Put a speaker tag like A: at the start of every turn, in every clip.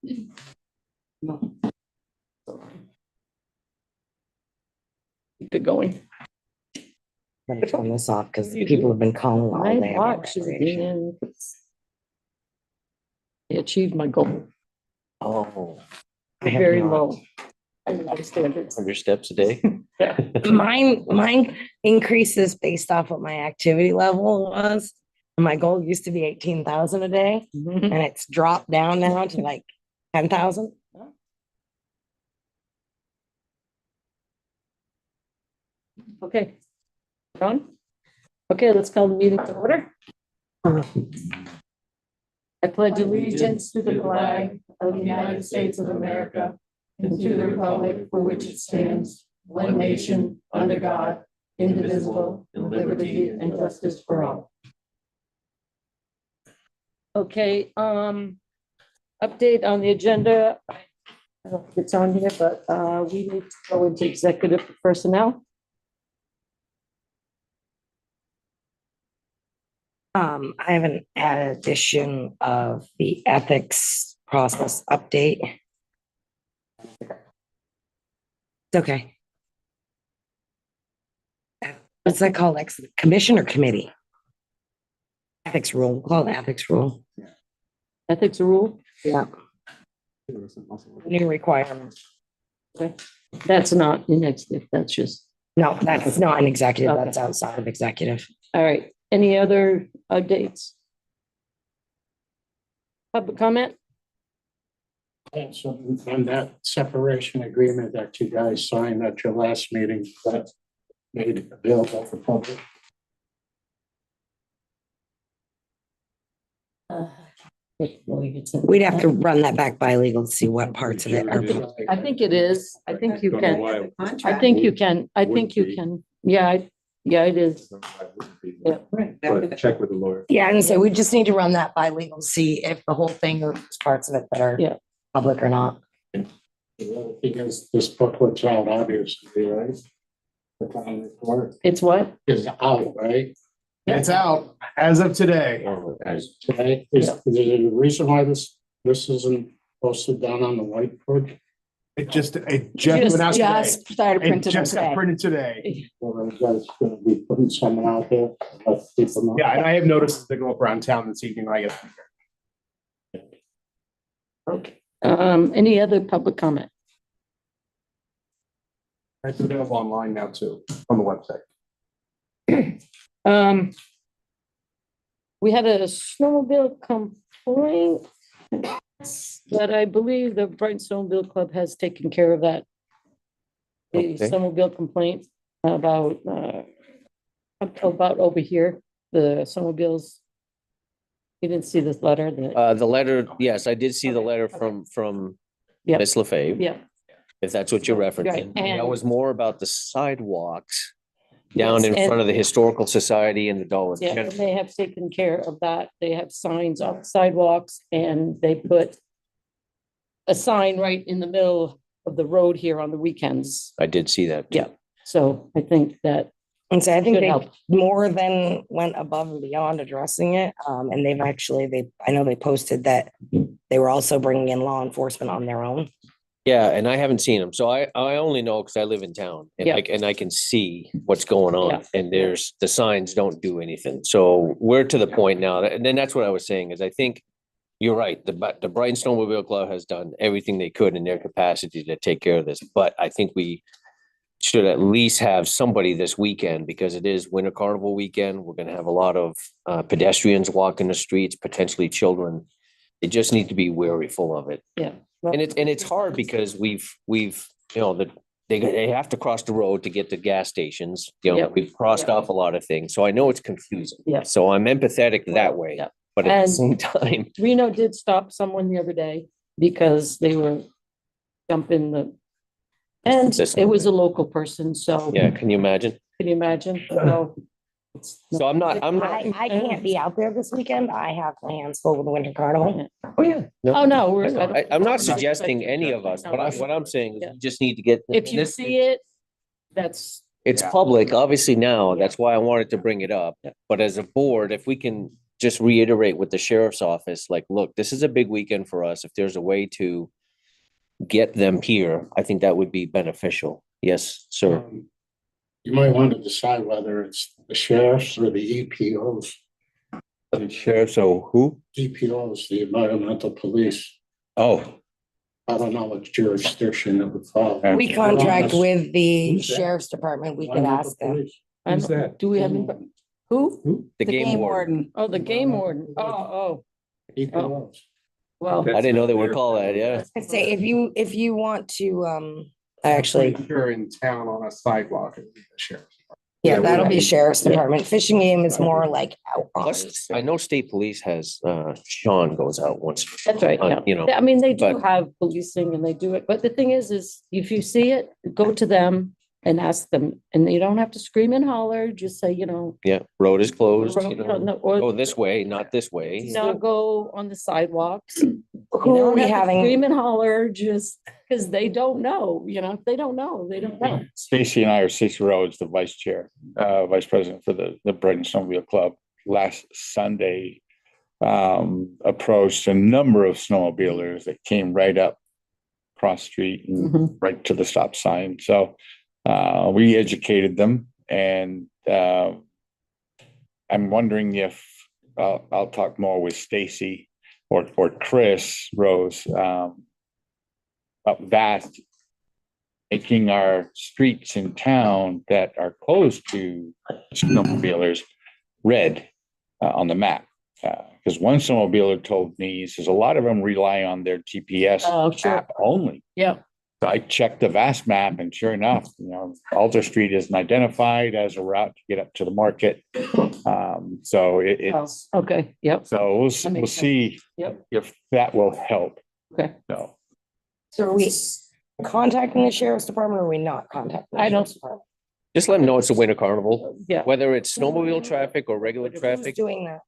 A: No. Keep it going.
B: Gotta turn this off because people have been calling all
A: I
B: day. about
A: watched it
B: recreation.
A: and I achieved my goal.
C: Oh,
B: I have
A: Very
B: not.
A: low. I understand it.
C: 100 steps a day.
A: Yeah.
B: Mine increases based off what my activity level was. My goal used to be 18,000 a day
A: Mhm.
B: and it's dropped down now to like 10,000.
A: Okay. Done? Okay, let's call the meeting to order. I pledge allegiance to the flag of the United States of America and to the republic for which it stands, one nation, under God, indivisible, with liberty and justice for all. Okay, update on the agenda. I don't think it's on here, but we need to go into executive for personnel.
B: I have an addition of the ethics process update. It's okay. What's that called? Commission or committee? Ethics rule, call it ethics rule.
A: Ethics rule.
B: Yeah. New requirement.
A: Okay, that's not in executive, that's just,
B: No, that's not an executive,
A: Okay.
B: that's outside of executive.
A: all right. Any other updates? Public comment?
D: And so on that separation agreement that you guys signed at your last meeting, that's made available for public.
B: We'd have to run that back by legal to see what parts of it are.
A: I think it is. I think you can. I think you can. I think you can. Yeah, yeah, it is. Yeah.
E: But check with the lawyer.
B: Yeah, and so we just need to run that by legal to see if the whole thing or parts of it that are
A: Yeah.
B: public or not.
D: Because this booklet's out, obviously, right? The town report
A: It's what?
D: is out, right?
E: It's out as of today.
C: Oh,
D: As today, is there a reason why this isn't posted down on the whiteboard?
E: It just went out today.
B: Just started
E: It
B: printing
E: just got
B: today.
E: printed today.
D: Well, you guys gonna be putting someone out there, let people know.
E: Yeah, and I have notices that go up around town this evening when I get.
A: Okay. Any other public comment?
E: It's available online now too, on the website.
A: We had a snowmobile complaint, but I believe the Brighton Snowmobile Club has taken care of that. The
C: Okay.
A: snowmobile complaint about over here, the snowmobiles. You didn't see this letter that,
C: The letter, yes, I did see the letter from
A: Yeah.
C: Ms. LaFave,
A: yeah,
C: if that's what you're
A: Right,
C: referencing.
A: and-
C: That was more about the sidewalks down
A: Yes,
C: in
A: and-
C: front of the Historical Society and the Dollar
A: yeah, and
C: General.
A: they have taken care of that. They have signs on the sidewalks and they put a sign right in the middle of the road here on the weekends.
C: I did see that. too.
A: Yeah, so I think that,
B: And so I think
A: Should
B: they
A: help.
B: more than went above and beyond addressing it. And they've actually, I know they posted that they were also bringing in law enforcement on their own.
C: Yeah, and I haven't seen them. So I only know because I live in town and
A: Yeah.
C: I can see what's going on
A: Yeah.
C: and there's, the signs don't do anything. So we're to the point now, and then that's what I was saying is I think you're right. The Brighton Snowmobile Club has done everything they could in their capacity to take care of this, but I think we should at least have somebody this weekend because it is Winter Carnival weekend. We're gonna have a lot of pedestrians walking the streets, potentially children. They just need to be wary full of it.
A: yeah.
C: And it's hard because we've, they have to cross the road to get to gas stations.
A: Yep.
C: We've crossed
A: Yep.
C: off a lot of things. So I know it's confusing.
A: Yeah.
C: So I'm empathetic that way,
A: Yeah.
C: but at the
A: And-
C: same time,
A: Reno did stop someone the other day because they were dumping the, and it was a local person, so.
C: yeah, can you imagine?
A: Can you imagine? So it's-
C: So I'm not,
B: I can't be out there this weekend. I have my hands full with the winter carnival.
C: oh, yeah.
A: Oh, no,
C: I'm not suggesting any of us, but what I'm saying is
A: Yeah.
C: you just need to get.
A: If you
C: this-
A: see it, that's,
C: It's
E: Yeah.
C: public, obviously now,
A: Yeah.
C: that's why I wanted to bring it up.
A: Yeah.
C: But as a board, if we can just reiterate with the sheriff's office, like, look, this is a big weekend for us. If there's a way to get them here, I think that would be beneficial. Yes, sir.
D: You might want to decide whether it's the sheriffs or the EPOs.
F: The sheriff, so who?
D: EPOs, the environmental police.
F: Oh,
D: I don't know what jurisdiction it would fall.
F: Yeah.
B: We contract with the
D: Who's that?
B: sheriff's department. We could ask them.
A: I
F: Who's
A: don't-
F: that?
A: Do we have, anybody- who?
C: The game warden.
A: Oh, the game warden. Oh,
D: EPOs.
A: well,
C: I didn't know they would call that, yeah.
B: I'd say if you want to, actually,
E: If you're in town on a sidewalk, it'd be the sheriff.
B: yeah, that'll be sheriff's department. Fishing game is more like out on.
C: Plus, I know state police has, Sean goes out once.
A: that's right, yeah.
C: You know,
A: I mean, they do
C: but-
A: have policing and they do it, but the thing is if you see it, go to them and ask them, and you don't have to scream and holler, just say,
C: yeah, road is closed, you
A: no,
C: know,
A: or
C: go this way, not this way.
A: not go on the sidewalks.
B: Who
A: You
B: are
A: don't
B: we
A: have to
B: having?
A: Scream and holler just because they don't know, if they don't know, they don't know.
F: Stacy and I are Stacy Rhodes, the vice president for the Brighton Snowmobile Club. Last Sunday, approached a number of snowmobilers that came right up cross street and
A: Mhm.
F: right to the stop sign. So we educated them, and I'm wondering if I'll talk more with Stacy or Chris Rose about that, making our streets in town that are closed to snowmobilers red on the map. Because one snowmobiler told me, he says a lot of them rely on their GPS
A: Oh, sure.
F: app only.
A: Yeah.
F: So I checked the vast map, and sure enough, Alder Street isn't identified as a route to get up to the market. So it's,
A: Okay, yep,
F: so we'll
A: That makes
F: see
A: Yep.
F: if that will help.
A: okay.
F: So
B: So are we contacting the sheriff's department or are we not contacting? the
A: I don't-
B: sheriff's department?
C: Just let them know it's a winter carnival,
A: Yeah,
C: whether it's snowmobile traffic or regular
B: Who's
C: traffic.
B: doing that?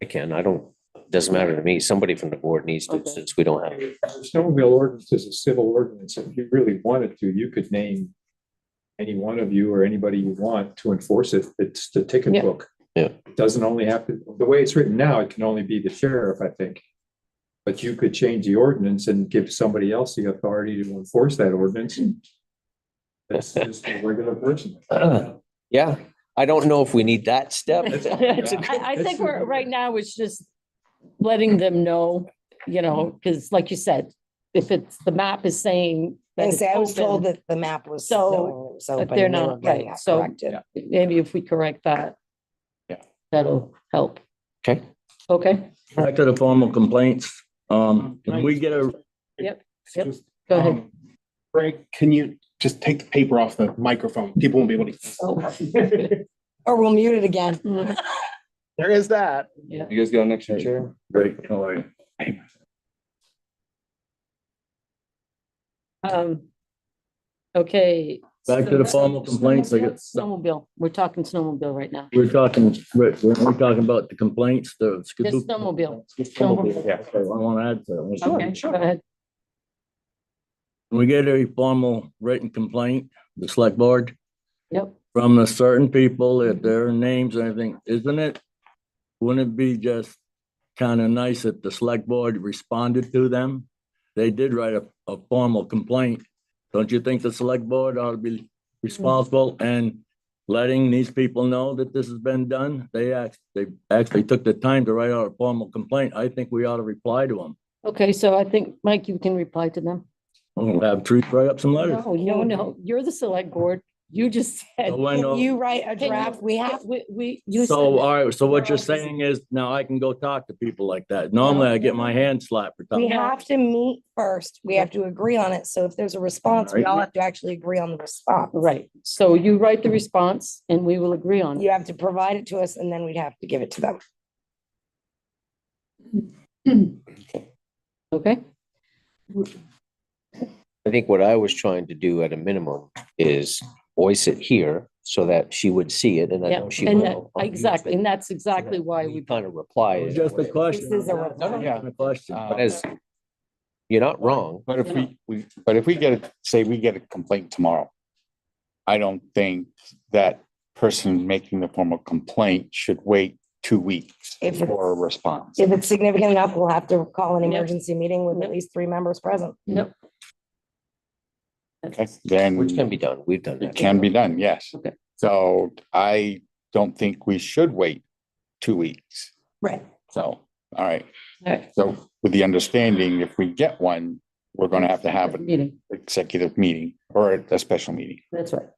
C: I don't, doesn't matter to me. Somebody from the board needs to,
A: Okay.
C: since we don't have.
G: The snowmobile ordinance is a civil ordinance. If you really wanted to, you could name any one of you or anybody you want to enforce it. It's the ticket
A: Yeah.
G: book.
C: Yeah.
G: It doesn't only have to, the way it's written now, it can only be the sheriff, I think. But you could change the ordinance and give somebody else the authority to enforce that ordinance. That's just a regular person.
C: Yeah, I don't know if we need that step.
A: I think we're, right now, it's just letting them know, because like you said, if it's, the map is saying. that
B: And
A: it's
B: say, I was told
A: open,
B: that the map was.
A: So,
B: snowing, so
A: but
B: but
A: they're
B: they were
A: not,
B: getting
A: right,
B: that
A: so-
B: corrected.
A: Maybe if we correct that.
F: Yeah.
A: That'll help.
C: Okay.
A: Okay,
H: Back to the formal complaints, can we get a,
A: Yep.
E: Just,
A: go ahead.
E: Greg, can you just take the paper off the microphone? People won't be able to.
B: Or we'll mute it again.
E: There is that.
H: you guys got an extra chair? Great, how are you?
A: Okay.
H: Back to the formal complaints, I guess.
A: Snowmobile, we're talking snowmobile right now.
H: We're talking, Rick, we're talking about the complaints, the.
A: Just snowmobile.
H: Snowmobile, yeah, so I want to add to that.
A: Okay, go ahead.
H: When we get a formal written complaint, the select board,
A: Yep.
H: from a certain people, if their names and everything, isn't it? Wouldn't it be just kind of nice if the select board responded to them? They did write a formal complaint. Don't you think the select board ought to be responsible and letting these people know that this has been done? They actually took the time to write out a formal complaint. I think we ought to reply to them.
A: Okay, so I think, Mike, you can reply to them.
H: We'll have Truth write up some letters.
A: No, you're the select board. You just said.
H: So when,
B: If you write a draft, we have,
A: You said
H: so,
A: that.
H: all right, so what you're saying is now I can go talk to people like that. Normally I get my hand slapped for
B: we
H: talking.
B: have to meet first. We have to agree on it. So if there's a response, we all have to actually agree on the response.
A: Right, so you write the response and we will agree on it.
B: You have to provide it to us and then we'd have to give it to them.
A: Okay,
C: I think what I was trying to do at a minimum is voice it here so that she would see it and I
A: yeah,
C: know she
A: and that,
C: will.
A: exactly, and that's exactly why we.
C: Kind of reply. is-
H: Just a question.
B: This is a
C: No, no,
F: yeah.
H: A question.
C: But as, you're not wrong.
F: But if we get a, say we get a complaint tomorrow, I don't think that person making the formal complaint should wait 2 weeks
B: If it's-
F: for a response.
B: If it's significant enough, we'll have to call an
A: Yep.
B: emergency meeting with at least 3 members present.
A: Yep.
F: Okay, then.
C: Which can be done. We've done
F: It
C: that.
F: can be done, yes.
A: Okay.
F: So I don't think we should wait 2 weeks.
B: Right.
F: So, all right.
A: All right.
F: So with the understanding, if we get one, we're gonna have to have an
A: Meeting,
F: executive meeting or a special meeting.
A: that's right.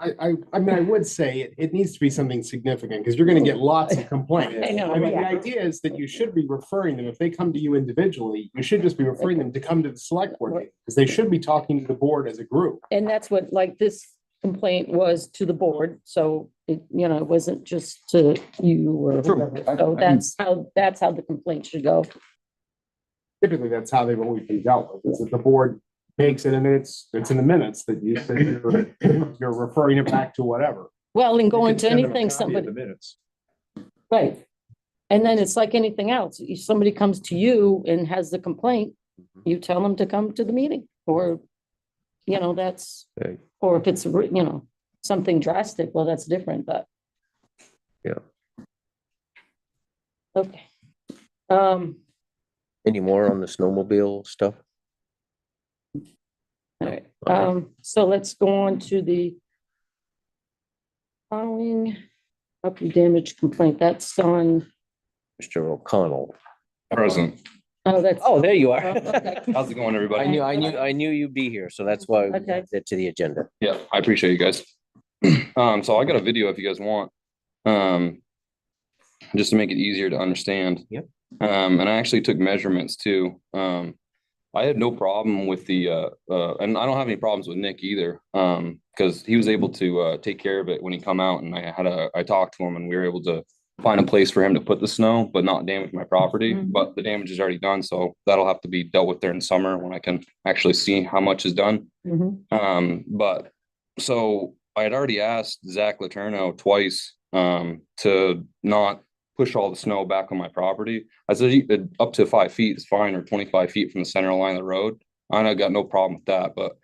E: I mean, I would say it needs to be something significant because you're gonna get lots of complaints.
A: I know,
E: I mean, the
B: yeah.
E: idea is that you should be referring them, if they come to you individually, you should just be referring them to come to the select board meeting, because they should be talking to the board as a group.
A: And that's what, like, this complaint was to the board, so it, you know, it wasn't just to you or whoever. So that's how the complaint should go.
E: Typically, that's how they've always been dealt with, is that the board makes it and it's in the minutes that you said you're referring it back to whatever.
A: Well, and
G: You
A: going
G: could
A: to
G: send them a
A: anything,
G: copy of
A: somebody,
G: the minutes.
A: right. And then it's like anything else. If somebody comes to you and has the complaint, you tell them to come to the meeting, or, you know, that's,
C: Right.
A: or if it's, you know, something drastic, well, that's different, but.
C: Yeah.
A: Okay.
C: Any more on the snowmobile stuff?
A: All right, so let's go on to the following property damage complaint. That's on,
C: Mr. O'Connell.
I: Present.
A: oh, that's.
C: Oh, there you are.
A: Okay.
I: How's it going,
C: I
I: everybody?
C: knew you'd be here, so that's why we
A: Okay.
C: added it to the agenda.
I: Yeah, I appreciate you guys. So I got a video if you guys want. Just to make it easier to understand.
C: Yep.
I: And I actually took measurements too. I had no problem with the, and I don't have any problems with Nick either. Because he was able to take care of it when he come out, and I talked to him and we were able to find a place for him to put the snow, but not damage my property.
A: Mhm.
I: But the damage is already done, so that'll have to be dealt with there in summer when I can actually see how much is done.
A: Mhm.
I: But so I had already asked Zach Laterno twice to not push all the snow back on my property. I said up to 5 feet is fine, or 25 feet from the center line of the road. I got no problem with that, but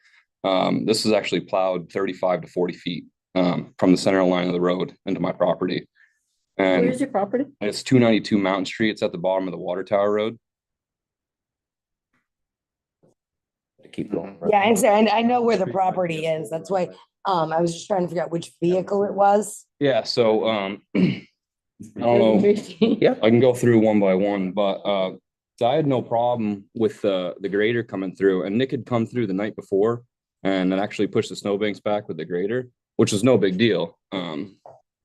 I: this is actually plowed 35 to 40 feet from the center line of the road into my property. And
A: Where's your property?
I: it's 292 Mountain Street. It's at the bottom of the Water Tower Road.
C: Keep going.
B: Yeah, and I know where the property is. That's why, I was just trying to figure out which vehicle it was.
I: Yeah, so I don't know.
C: Yeah.
I: I can go through one by one, but so I had no problem with the grader coming through, and Nick had come through the night before and then actually pushed the snowbanks back with the grader, which was no big deal.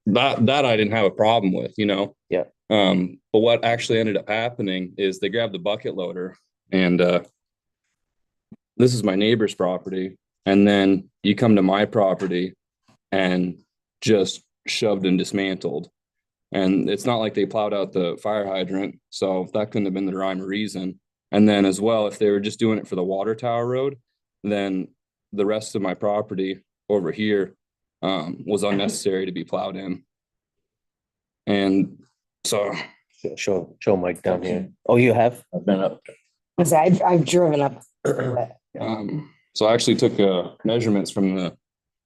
I: That I didn't have a problem with, you know.
C: Yeah.
I: But what actually ended up happening is they grabbed the bucket loader, and this is my neighbor's property, and then you come to my property and just shoved and dismantled. And it's not like they plowed out the fire hydrant, so that couldn't have been the rhyme or reason. And then as well, if they were just doing it for the Water Tower Road, then the rest of my property over here was unnecessary to be plowed in. And so,
C: Show Mike down here. Oh, you have?
I: I've been up.
B: Because I've driven up.
I: So I actually took measurements from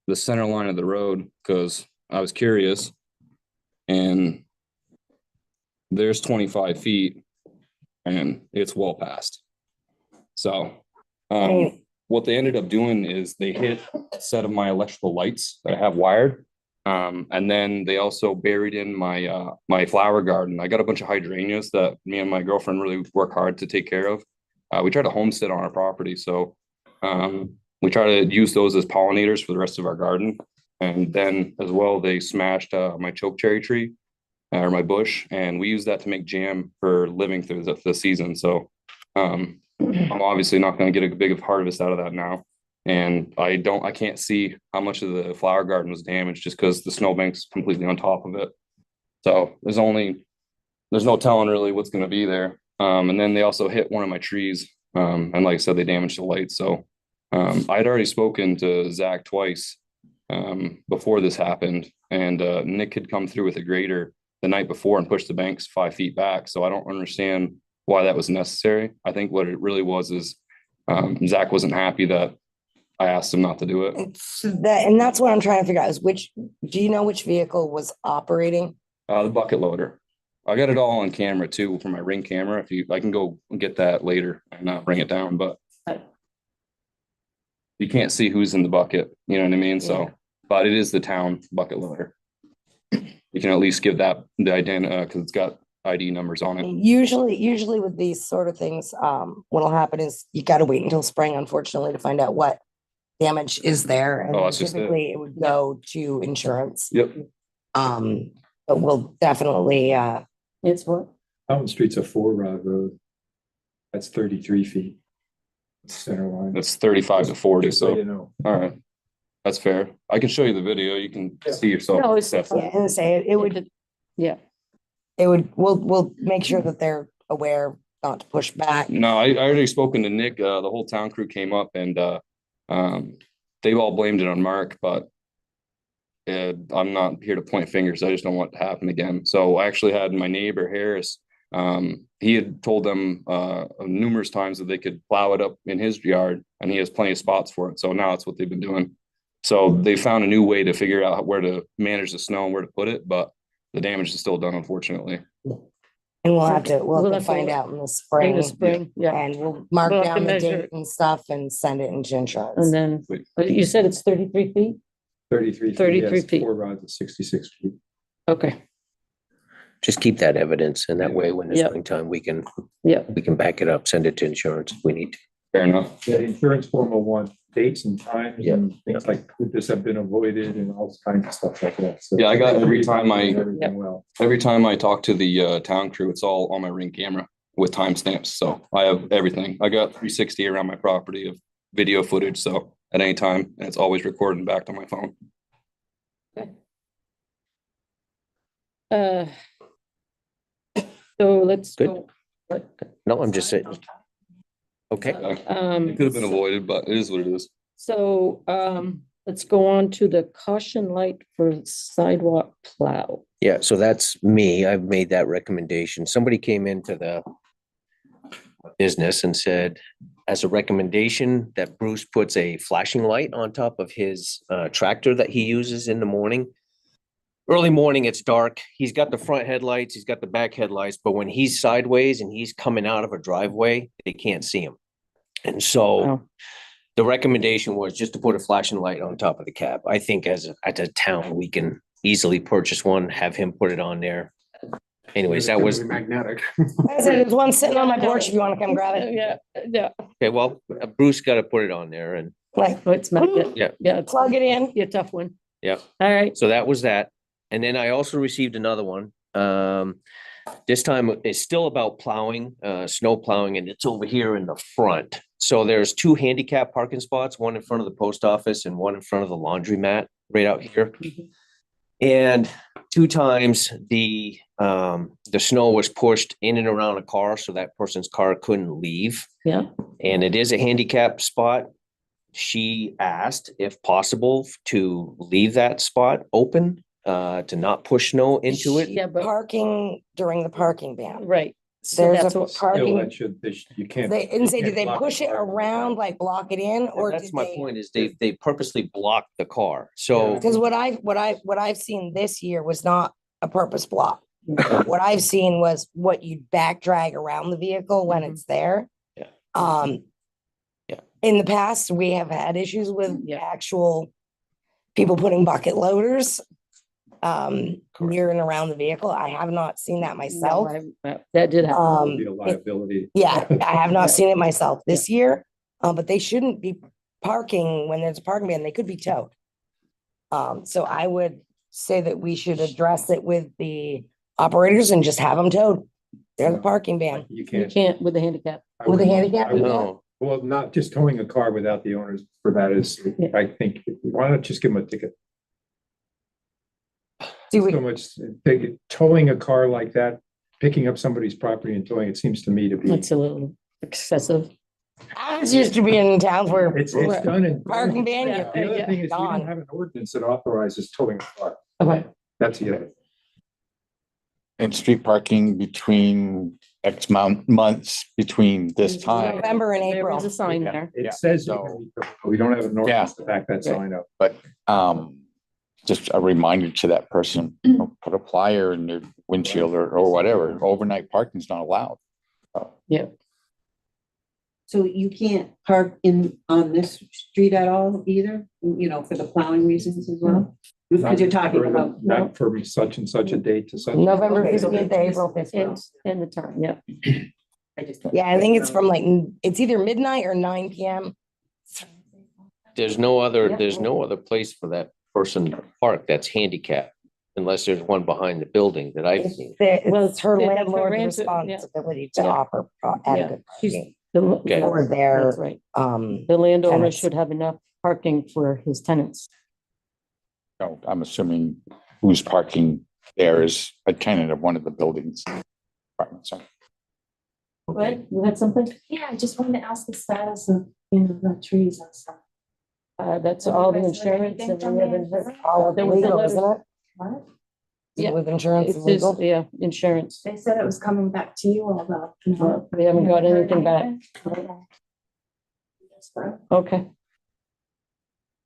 I: the center line of the road because I was curious. And there's 25 feet and it's well past. So what they ended up doing is they hit a set of my electrical lights that I have wired. And then they also buried in my my flower garden. I got a bunch of hydrangeas that me and my girlfriend really work hard to take care of. We try to homestead on our property, so we try to use those as pollinators for the rest of our garden. And then as well, they smashed my choke cherry tree or my bush, and we use that to make jam for living through the season. So I'm obviously not going to get a big harvest out of that now. And I can't see how much of the flower garden was damaged just because the snowbank's completely on top of it. So there's no telling really what's going to be there. And then they also hit one of my trees. And like I said, they damaged the lights. So I'd already spoken to Zach twice before this happened, and Nick had come through with a grader the night before and pushed the banks 5 feet back. So I don't understand why that was necessary. I think what it really was is Zach wasn't happy that I asked him not to do it.
B: And that's what I'm trying to figure out is do you know which vehicle was operating?
I: The bucket loader. I got it all on camera too for my Ring camera. I can go and get that later and bring it down, but you can't see who's in the bucket, you know what I mean? So, but it is the town bucket loader. You can at least give that the idea, because it's got ID numbers on it.
B: Usually with these sort of things, what'll happen is you gotta wait until spring, unfortunately, to find out what damage is there. And
I: Oh, that's just it.
B: typically it would go to insurance.
I: Yep.
B: But we'll definitely,
A: It's what?
G: Fountain Street's a 4-rod road. That's 33 feet. Center line.
I: That's 35 to 40,
G: Just so
I: so,
G: you know.
I: all right. That's fair. I can show you the video. You can see yourself.
A: No, it's-
I: That's-
B: yeah, and say it would,
A: Yeah,
B: we'll make sure that they're aware not to push back.
I: No, I already spoken to Nick. The whole town crew came up and they've all blamed it on Mark, but I'm not here to point fingers. I just don't want it to happen again. So I actually had my neighbor Harris. He had told them numerous times that they could plow it up in his yard, and he has plenty of spots for it. So now that's what they've been doing. So they found a new way to figure out where to manage the snow and where to put it, but the damage is still done, unfortunately.
B: And we'll have to
A: to
B: find out in the
A: in
B: spring.
A: the spring, yeah.
B: And we'll mark
A: We'll have to
B: down the
A: measure
B: date and stuff and send it into insurance.
A: And then, you said it's 33 feet?
G: 33 feet.
A: 33
G: yes,
A: feet.
G: 4 rods at 66 feet.
A: Okay,
C: Just keep that evidence, and that way when it's
A: Yep.
C: springtime, we can
A: yeah,
C: back it up, send it to insurance if we need to.
I: Fair enough.
G: Yeah, the insurance form will want dates and times
C: Yeah.
G: and things like could this have been avoided and all kinds of stuff like that. So-
I: Yeah, I got every time
G: Everything well.
I: Every time I talk to the town crew, it's all on my Ring camera with timestamps. So I have everything. I got 360 around my property of video footage. So at any time, and it's always recording back to my phone.
A: uh. So let's
C: Good.
A: go.
C: No, I'm just saying, okay,
I: It could have been avoided, but it is what it is.
A: So, let's go on to the caution light for sidewalk plow.
C: yeah, so that's me. I've made that recommendation. Somebody came into the business and said, as a recommendation, that Bruce puts a flashing light on top of his tractor that he uses in the morning. Early morning, it's dark. He's got the front headlights, he's got the back headlights, but when he's sideways and he's coming out of a driveway, they can't see him. And so
A: Oh.
C: the recommendation was just to put a flashing light on top of the cab. I think as a town, we can easily purchase one, have him put it on there. Anyways, that was,
E: Magnetic.
B: I said, there's one sitting on my porch if you want to come grab it.
A: Yeah, yeah,
C: okay, well, Bruce got to put it on there and,
B: Like,
A: oh, it's magnet.
C: Yeah.
A: Yeah, it's
B: plug it in.
A: a tough one.
C: yeah.
A: All right,
C: So that was that. And then I also received another one. This time it's still about plowing, snow plowing, and it's over here in the front. So there's 2 handicap parking spots, one in front of the post office and one in front of the laundromat right out here. And 2 times the snow was pushed in and around a car, so that person's car couldn't leave.
A: yeah,
C: And it is a handicap spot. She asked if possible to leave that spot open, to not push snow into it.
A: yeah, but,
B: Parking during the parking ban.
A: right. So
B: There's
A: that's
B: a
A: what,
G: Still,
B: parking,
G: that should, you can't.
B: they, and say,
G: you
B: did they
G: can't block
B: push
G: the
B: it
G: parking.
B: around, like block it in, or
C: That's
B: did
C: my
B: they?
C: point is they purposely blocked the car. So
B: Because what I've seen this year was not a purpose block. What I've seen was what you back drag around the vehicle when
A: Mhm.
B: it's there.
C: Yeah. Yeah.
B: In the past, we have had issues with
A: Yeah.
B: actual people putting bucket loaders near and around the vehicle. I have not seen that myself.
A: That did happen.
G: Be a liability.
B: Yeah, I have not
A: Yeah.
B: seen it myself this year, but they shouldn't be parking when there's a parking ban. They could be towed. So I would say that we should address it with the operators and just have them towed. They're the parking ban.
G: You
A: You
G: can't.
A: can't with the handicap.
G: I
B: With a
G: would-
B: handicap?
G: I would-
C: no,
G: Well, not just towing a car without the owners for that is,
A: Yeah.
G: I think, why not just give them a ticket?
B: See, we,
G: So much, towing a car like that, picking up somebody's property and towing, it seems to me to be.
A: It's a little excessive.
B: I was used to be in towns where
G: It's done in.
B: parking ban,
A: Yeah.
B: you're
G: The other thing is, we
B: gone.
G: don't have an ordinance that authorizes towing a car.
A: Okay.
G: That's the other.
F: And street parking between X months between this time.
B: November and
A: There
B: April.
A: is a sign
F: Yeah.
A: there.
G: It says,
F: so-
G: we don't have an ordinance to back that sign up.
F: But just a reminder to that person, you know, put a plier in their windshield or whatever. Overnight parking's not allowed.
A: So you can't park on this street at all either, you know, for the plowing reasons as well? Because you're talking about.
G: Not for such and such a date to such.
B: November
A: Okay, so
B: 15th to April
A: And,
B: 15th.
A: and the time, yeah. I just.
B: Yeah, I think it's from like, it's either midnight or 9 PM.
C: There's no other place for that person to park that's handicapped. Unless there's one behind the building that I've seen.
B: It's her
A: that's her
B: landlord's
A: rent-
B: responsibility to
A: Yeah.
B: offer
A: Yeah.
B: adequate
A: She's-
B: parking
C: Okay.
B: for their,
A: That's right.
B: um,
A: The landowner
B: tenants.
A: should have enough parking for his tenants.
F: No, I'm assuming who's parking there is a tenant of one of the buildings. Apartments.
A: What, you had something?
J: Yeah, I just wanted to ask the status of, you know, the trees and stuff.
A: That's
J: Have
A: all
J: you
A: the
J: guys heard
A: insurance
J: anything
A: and
J: from
A: we
J: the
A: haven't heard.
J: insurance?
B: all
A: There was a
B: legal,
A: letter-
B: isn't it?
J: What?
A: Yeah.
B: With insurance
A: It's
B: is
A: just,
B: legal.
A: yeah, insurance.
J: They said it was coming back to you all though. No.
A: We haven't got
J: Heard
A: anything back.
J: anything? Okay.
A: Okay.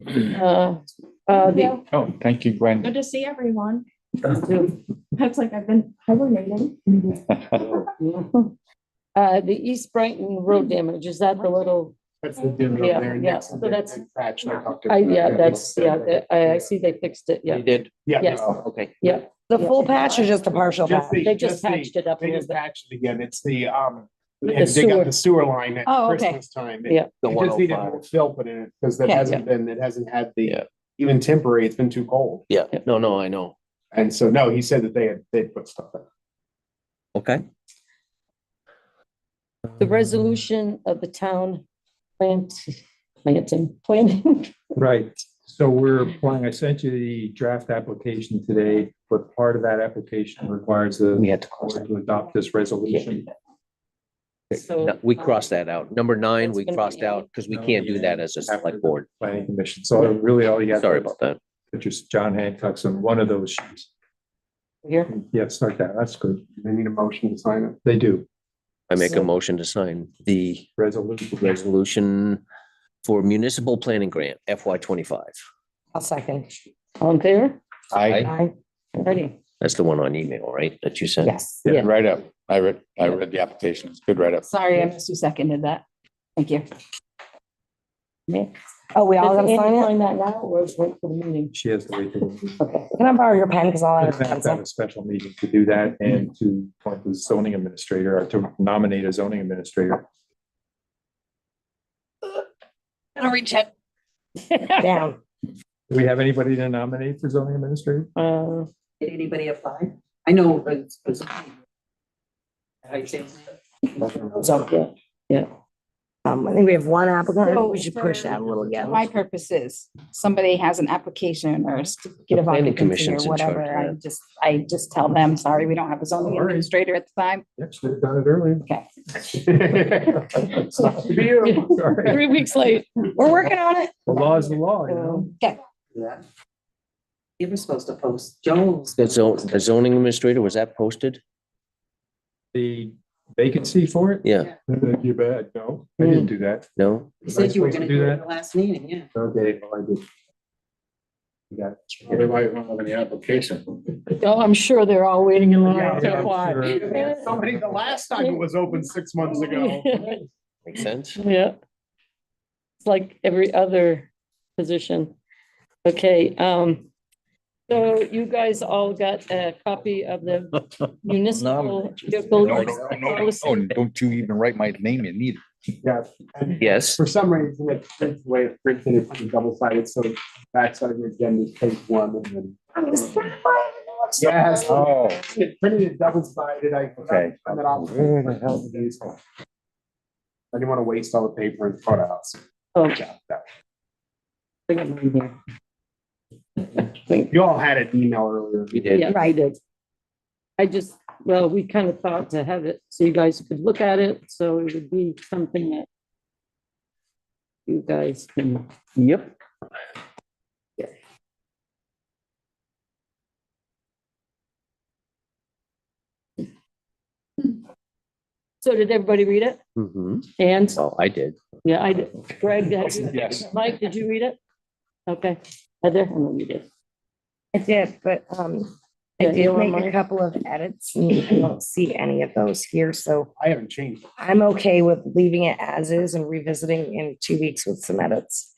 A: The,
F: Oh, thank you, Gwen.
J: Good to see everyone. That's like I've been hibernating.
A: the East Brighton road damage, is that the little,
E: That's the dim
A: Yeah,
E: there.
A: yeah,
E: next to
A: so
E: the
A: that's-
E: big patch that I talked
A: yeah,
E: about.
A: that's, I see they fixed it, yeah,
C: You did?
E: Yeah.
A: yes.
C: Okay.
A: Yeah,
B: The full patch or just a partial patch?
A: they just patched it up a
E: They
A: little
E: just
A: bit.
E: patched it again. It's the,
A: The
E: they
A: sewer.
E: got the sewer line at
J: Oh, okay.
E: Christmas time.
A: Yeah.
C: The
E: It just needed
C: 105.
E: more fill put in it because that
B: Yeah.
E: it hasn't had the,
C: Yeah.
E: even temporary, it's been too cold.
C: Yeah, no, I know.
E: And so, no, he said that they'd put stuff in.
C: Okay.
A: The resolution of the town planning.
G: Right, so we're applying, I sent you the draft application today, but part of that application requires the
C: We had to cross
G: board to adopt this resolution.
A: So,
C: No, we crossed that out. Number 9,
A: That's
C: we
A: gonna
C: crossed
A: be-
C: out because we can't do that as a select board.
G: Planning commission, so really all you have.
C: Sorry about that.
G: Just John Hancock's on one of those sheets.
A: here,
G: Yeah, start that, that's good.
E: They need a motion to sign it.
G: They do,
C: I make a
A: So-
C: motion to sign the
G: resolution.
C: resolution for municipal planning grant FY 25.
B: I'll second.
A: all in favor?
F: I,
B: Aye.
A: Ready?
C: That's the one on email, right? That you sent?
B: Yes.
A: Yeah.
F: right up. I read the application. It's good right up.
J: Sorry, I missed who seconded that. Thank you.
B: Oh, we all
A: Does
B: gotta
A: Andy
B: sign it?
A: sign that now or wait for the meeting?
G: She has to wait.
A: Okay.
B: Can I borrow your pen? Cause I'll
G: I
B: have
G: have to have
B: pencil.
G: a special meeting to do that and to appoint the zoning administrator or to nominate a zoning administrator.
J: I'll reach out.
B: Down.
G: Do we have anybody to nominate for zoning administrator?
A: Did
J: anybody apply? I know.
B: So,
A: yeah.
B: I think we have one applicant.
J: So
B: We should push that a little again.
J: My purpose is, somebody has an application or a certificate of
C: planning
J: occupancy
C: commission's
J: or
C: in charge,
J: whatever,
C: yeah.
J: I just tell them, sorry, we don't have a zoning
G: All right.
J: administrator at the time.
G: Yep, should have done it earlier.
J: Okay.
E: It's not to be you.
G: Sorry.
A: 3 weeks late.
B: We're working on it.
G: The law is the law, you know?
A: You were supposed to post Joel's.
C: The zoning administrator, was that posted?
G: The vacancy for it?
C: Yeah,
G: You bet, no, I didn't do that.
C: no?
A: You said you were
G: Am I supposed to
A: gonna
G: do
A: do it
G: that?
A: at the last meeting, yeah.
G: Okay, well, I did. You got it.
D: We might not have any application.
A: Oh, I'm sure they're all waiting in line
G: Yeah,
A: to
G: I'm
A: apply.
G: sure.
E: Somebody, the last time it was open 6 months ago.
C: Makes sense?
A: Yeah. It's like every other position. Okay, so you guys all got a copy of the municipal vehicle policy?
F: Don't you even write my name in either.
E: Yeah. And
C: Yes.
E: For some reason, it's the way it's printed, it's double sided, so backside of your agenda is page 1 and then. Yes.
F: Oh.
E: It printed it double sided, I.
F: Okay.
E: And then I'll.
F: Where the hell
E: I didn't want to waste all the paper and photos.
A: Okay. I got mine here.
E: You all had an email earlier.
C: We did.
A: Yeah, I did. I just, well, we kind of thought to have it so you guys could look at it, so it would be something that you guys can.
C: Yep.
A: So did everybody read it?
C: Mm-hmm.
A: And,
C: Oh, I did.
A: yeah, I did. Greg, did you-
F: Yes.
A: Mike, did you read it? Okay, Heather, I know you did.
B: I did, but, I
A: Yeah,
B: did
A: you want
B: make a
A: mine?
B: couple of edits and I don't see any of those here, so
E: I haven't changed.
B: I'm okay with leaving it as is and revisiting in 2 weeks with some edits.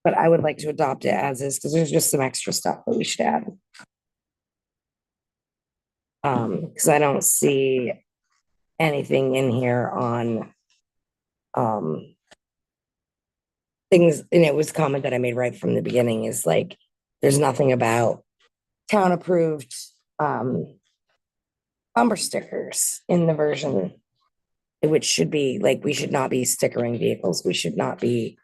B: But I would like to adopt it as is because there's just some extra stuff that we should add. Because I don't see anything in here on things, and it was a comment that I made right from the beginning is like, there's nothing about town approved bumper stickers in the version, which should be like, we should not be stickering vehicles. We should not be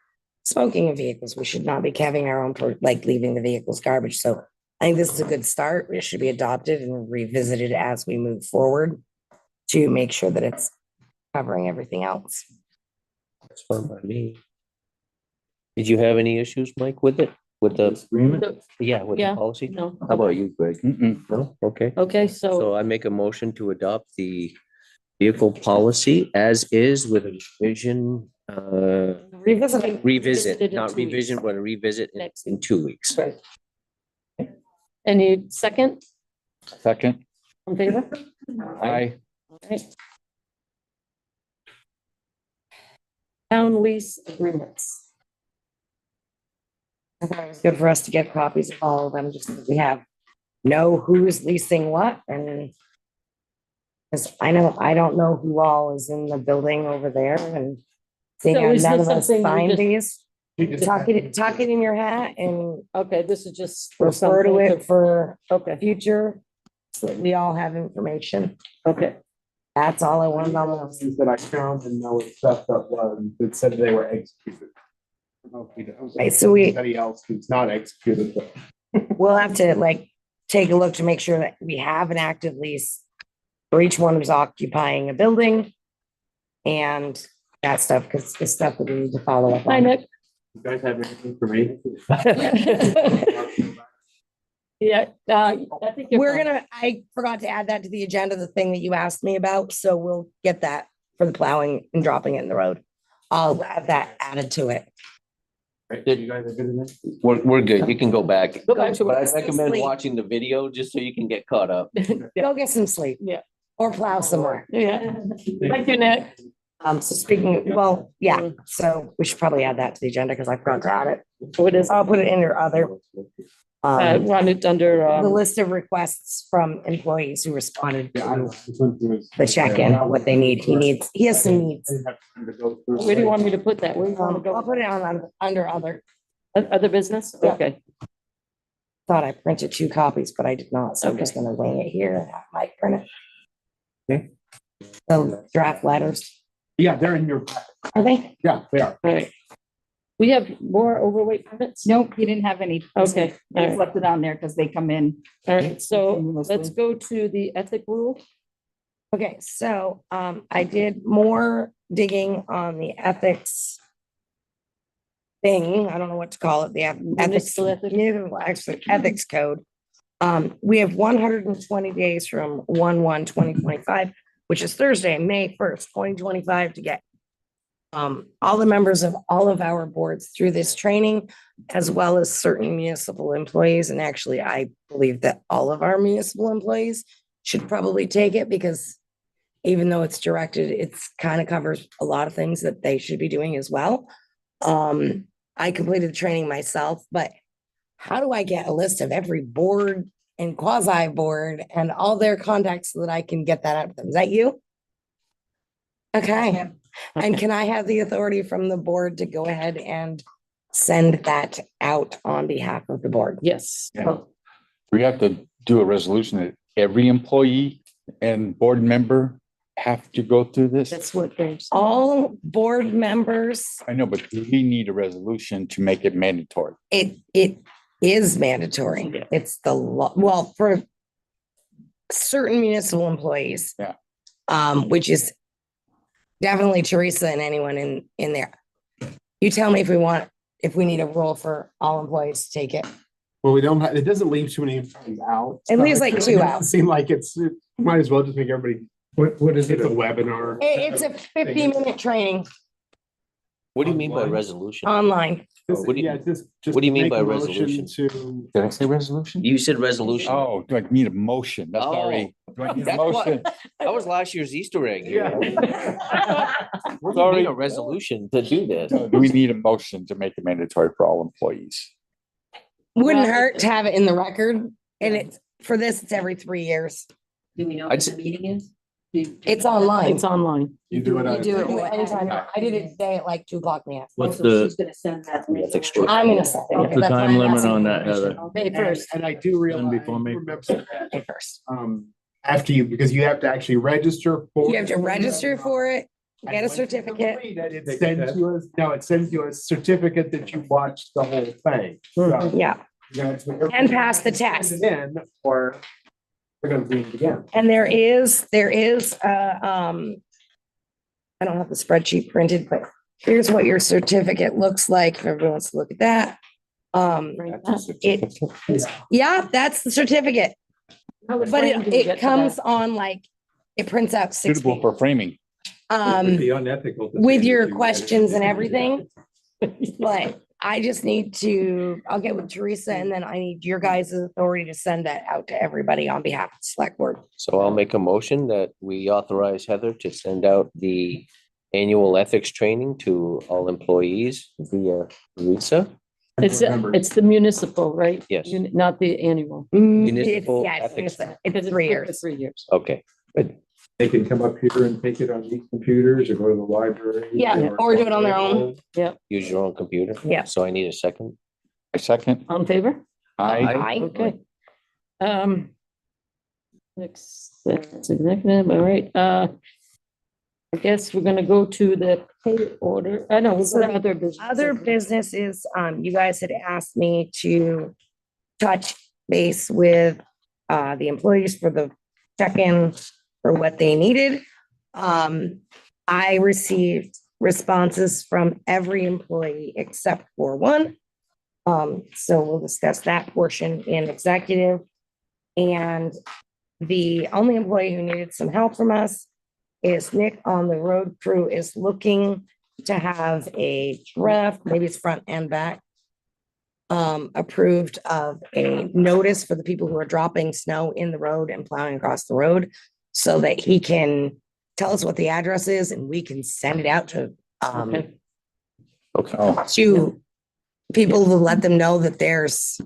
B: smoking in vehicles. We should not be having our own, like leaving the vehicles garbage. So I think this is a good start. It should be adopted and revisited as we move forward to make sure that it's covering everything else.
C: That's fine by me. Did you have any issues, Mike, with it? With the, yeah, with the
A: Yeah.
C: policy?
A: No.
C: How about you, Greg? No? Okay.
A: Okay, so
C: So I make a motion to adopt the vehicle policy as is with a revision,
B: Revisiting.
C: revisit,
A: Revisited in
C: not
A: 2 weeks.
C: revision, but a revisit
A: Next.
C: in 2 weeks.
A: any second
F: Second,
A: in favor?
F: I,
A: All right. Town lease agreements.
B: I thought it was good for us to get copies of all of them, just so we know who's leasing what and because I don't know who all is in the building over there and seeing
A: So
B: how
A: is
B: none
A: this
B: of us
A: something we
B: signed
A: just-
B: these. Tuck it in your hat and
A: Okay, this is just. for
B: refer to
A: something
B: it for
A: Okay,
B: future, so that we all have information.
A: okay.
B: That's all I wanted on those.
E: Things that I found and know it's stuff that said they were executed. I don't know if we-
B: Right, so we-
E: Anybody else who's not executed, but
B: We'll have to like take a look to make sure that we have an active lease for each one who's occupying a building and that stuff, because it's stuff that we need to follow up
A: Hi,
B: on.
A: Nick.
E: you guys have anything for me?
A: Yeah, I think you're
B: We're
A: fine.
B: I forgot to add that to the agenda, the thing that you asked me about, so we'll get that for the plowing and dropping it in the road. I'll have that added to it.
E: Right, you guys are good in this?
C: We're good. You can go back.
A: Go back to
C: But I
A: it.
C: recommend
B: Sleep.
C: watching the video just so you can get caught up.
B: Go get some sleep.
A: Yeah.
B: Or plow somewhere.
A: Yeah. Thank you, Nick.
B: So speaking, well, yeah, so we should probably add that to the agenda because I forgot to add it.
A: What is,
B: I'll put it in your other.
A: run it under,
B: The list of requests from employees who responded
E: Yeah, I
B: to
E: know. This one was-
B: the check-in, what they need. He has some needs.
E: I didn't have time to go through.
A: where do you want me to put that? Where do you want to
B: I'll
A: go?
B: put it on, under other.
A: Other business?
B: Yeah.
A: Okay.
B: Thought I printed 2 copies, but I did not, so I'm just gonna wing it here and have Mike print it.
E: Okay.
B: So draft letters,
E: Yeah, they're in your,
B: are they?
E: yeah, they are.
A: All right. We have more overweight permits?
J: Nope, he didn't have any.
A: Okay, all
J: I
A: right.
J: left it on there because they come in.
A: All right, so
J: continuously.
A: let's go to the ethic rule.
B: Okay, so I did more digging on the ethics thing. I don't know what to call it, the ethics,
A: Municipal ethics?
B: actually, ethics code. We have 120 days from 1/1/2025, which is Thursday, May 1st, 2025, to get all the members of all of our boards through this training, as well as certain municipal employees. And actually, I believe that all of our municipal employees should probably take it because even though it's directed, it's kind of covers a lot of things that they should be doing as well. I completed the training myself, but how do I get a list of every board and quasi board and all their contacts so that I can get that out to them? Is that you? Okay. And can I have the authority from the board to go ahead and send that out on behalf of the board?
A: Yes.
F: Yeah. we have to do a resolution that every employee and board member have to go through this.
A: That's what there's.
B: All board members,
F: I know, but do we need a resolution to make it mandatory?
B: it is mandatory.
A: Yeah.
B: It's the law, well, for certain municipal employees.
F: Yeah.
B: Which is definitely Teresa and anyone in there. You tell me if we need a rule for all employees to take it.
E: Well, we don't, it doesn't leave too many employees out.
B: It leaves like 2
E: doesn't
B: out.
E: Seem like it might as well just make everybody, what is it, a webinar?
B: It's a 50-minute training
C: What do you mean by resolution?
B: online.
C: What do you-
E: Yeah, just
C: what do you mean
E: make
C: by
E: a motion
C: resolution?
E: To,
F: Did I say resolution?
C: You said resolution.
F: Oh, do I need a motion? That's already. Do I need a
C: That's what-
F: motion?
C: That was last year's Easter egg. here. We
F: Sorry.
C: need a resolution to do this.
F: Do we need a motion to make it mandatory for all employees?
B: Wouldn't hurt to have it in the record, and it's, for this, it's every 3 years.
A: Do we know
C: I'd
A: what
C: say-
A: the meeting is?
B: It's online.
J: It's online.
E: you do it
B: You
E: on.
B: do it anytime. I did it today at like 2:00 in the afternoon.
H: What's
A: Also,
H: the,
A: she's gonna send that.
C: That's extra.
B: I'm gonna send it.
H: what's the
B: That's why
H: time
B: I'm
H: limit
B: asking
H: on
B: for
H: that,
B: permission.
H: Heather?
J: May first.
E: And I do realize,
H: before May
E: remember
B: May 1st.
E: after you, because you have to actually register for.
B: You have to register for it, get a
E: And once you
B: certificate.
E: complete it, It sends you a, no, it sends you a certificate that you watched the whole thing. So,
B: Yeah, and pass the test.
E: in, or we're gonna do it again.
B: And there is, I don't have the spreadsheet printed, but here's what your certificate looks like. If everyone wants to look at that. Yeah, that's the certificate, but it comes on like, it prints out 6
F: Suitable for framing.
G: Be unethical. to
B: with
G: say
B: your
G: that you-
B: questions and everything. But I just need to, I'll get with Teresa, and then I need your guys' authority to send that out to everybody on behalf of the select board.
C: So I'll make a motion that we authorize Heather to send out the annual ethics training to all employees via Lisa.
J: It's the municipal, right?
C: Yes.
J: Not the annual.
C: Municipal
B: Yeah,
C: ethics.
B: it's 3 years.
J: 3 years.
C: Okay,
G: They can come up here and take it on these computers or go to the library.
B: Yeah, or do it on their own.
C: use your own computer.
B: Yeah.
C: So I need a second.
F: A second.
J: On favor?
F: Aye.
J: Okay. Next, that's executive, all right, I guess we're gonna go to the pay order, I know, we'll go to other business.
B: Other businesses, you guys had asked me to touch base with the employees for the check-in for what they needed. I received responses from every employee except for one. So we'll discuss that portion in executive. And the only employee who needed some help from us is Nick on the road crew is looking to have a draft, maybe it's front and back, approved of a notice for the people who are dropping snow in the road and plowing across the road, so that he can tell us what the address is and we can send it out to,
J: Okay.
B: to people to let them know that there's,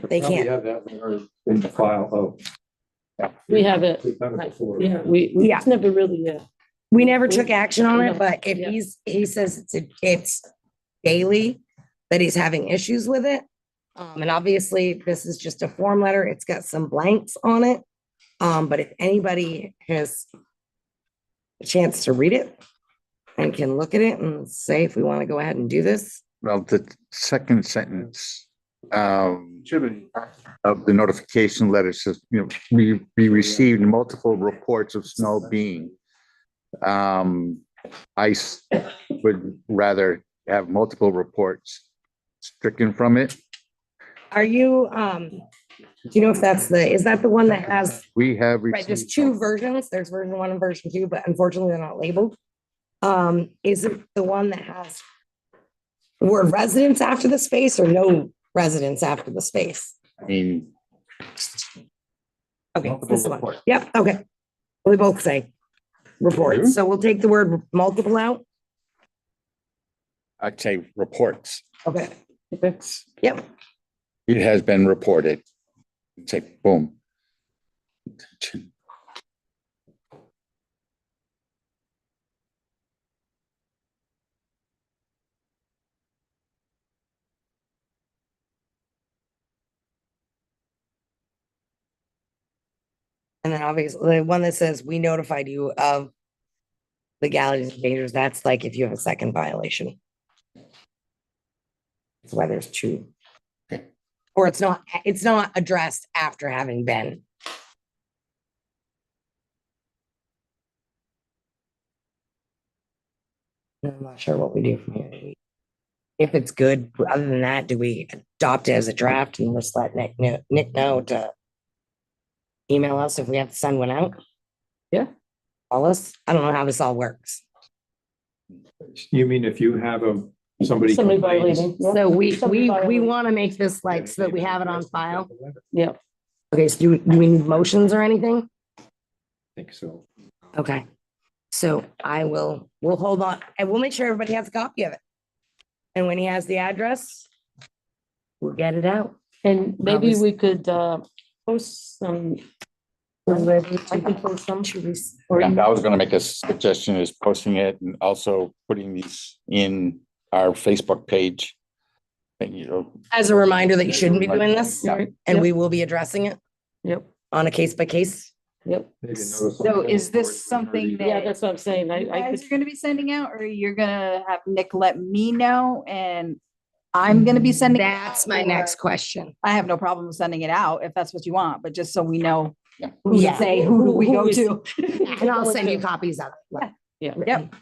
B: they
G: Probably
B: can't.
G: have that in in the file. Oh.
J: We have it.
G: We've done it before.
J: Yeah, we
B: Yeah.
J: just never really,
B: We never took action on it, but if
J: Yeah.
B: he says it's daily that he's having issues with it. And obviously this is just a form letter. It's got some blanks on it. But if anybody has a chance to read it and can look at it and say if we want to go ahead and do this.
F: Well, the second sentence, of the notification letter says, we received multiple reports of snow being. Would rather have multiple reports stricken from it.
B: Are you, do you know if that's is that the one that has,
F: We have.
B: right, there's
F: received-
B: 2 versions. There's version 1 and version 2, but unfortunately they're not labeled. Is it the one that has word residence after the space or no residence after the space?
F: I mean,
B: Okay,
F: Multiple
B: this one.
F: report.
B: Yep, okay. We both say reports. So we'll take the word multiple out.
F: I'd say reports.
B: Okay,
J: okay.
B: yep.
F: It has been reported. Say, boom.
B: And then obviously the one that says we notified you of legalities and dangers, that's like if you have a second violation. That's why there's 2.
F: Okay.
B: Or it's not addressed after having been. I'm not sure what we do from here. If it's good, other than that, do we adopt it as a draft and just let Nick know to email us if we have to send one out?
J: Yeah.
B: Call us? I don't know how this all works.
G: You mean if you have a Somebody.
J: Somebody
G: complains.
J: violating. yeah.
B: So we
J: Somebody violating.
B: want to make this like, so that we have it on file.
J: Yeah,
B: Okay, so do we need motions or anything?
G: I think so.
B: Okay. So we'll hold on and we'll make sure everybody has a copy of it. And when he has the address, we'll get it out.
J: and maybe
B: Obviously.
J: we could, post some. I can post some. Or
F: I was gonna make a suggestion is posting it and also putting these in our Facebook page. And, you know,
B: As a reminder that you shouldn't be doing this,
J: Right,
B: and
J: yep,
B: we will be addressing it
J: Yep,
B: on a case by case.
J: yep.
A: So is this something that?
J: Yeah, that's what I'm saying.
A: You
J: I
A: guys
J: could,
A: are gonna be sending out, or you're gonna have Nick let me know and I'm gonna be sending? it
B: That's
A: out,
B: my
A: or-
B: next question.
A: I have no problem sending it out if that's what you want, but just so we know.
F: Yeah.
A: Who to
B: Yeah.
A: say, who do we
J: Who
A: go
J: is-
A: to?
B: And I'll send you copies of it.
J: yeah.
A: Yep,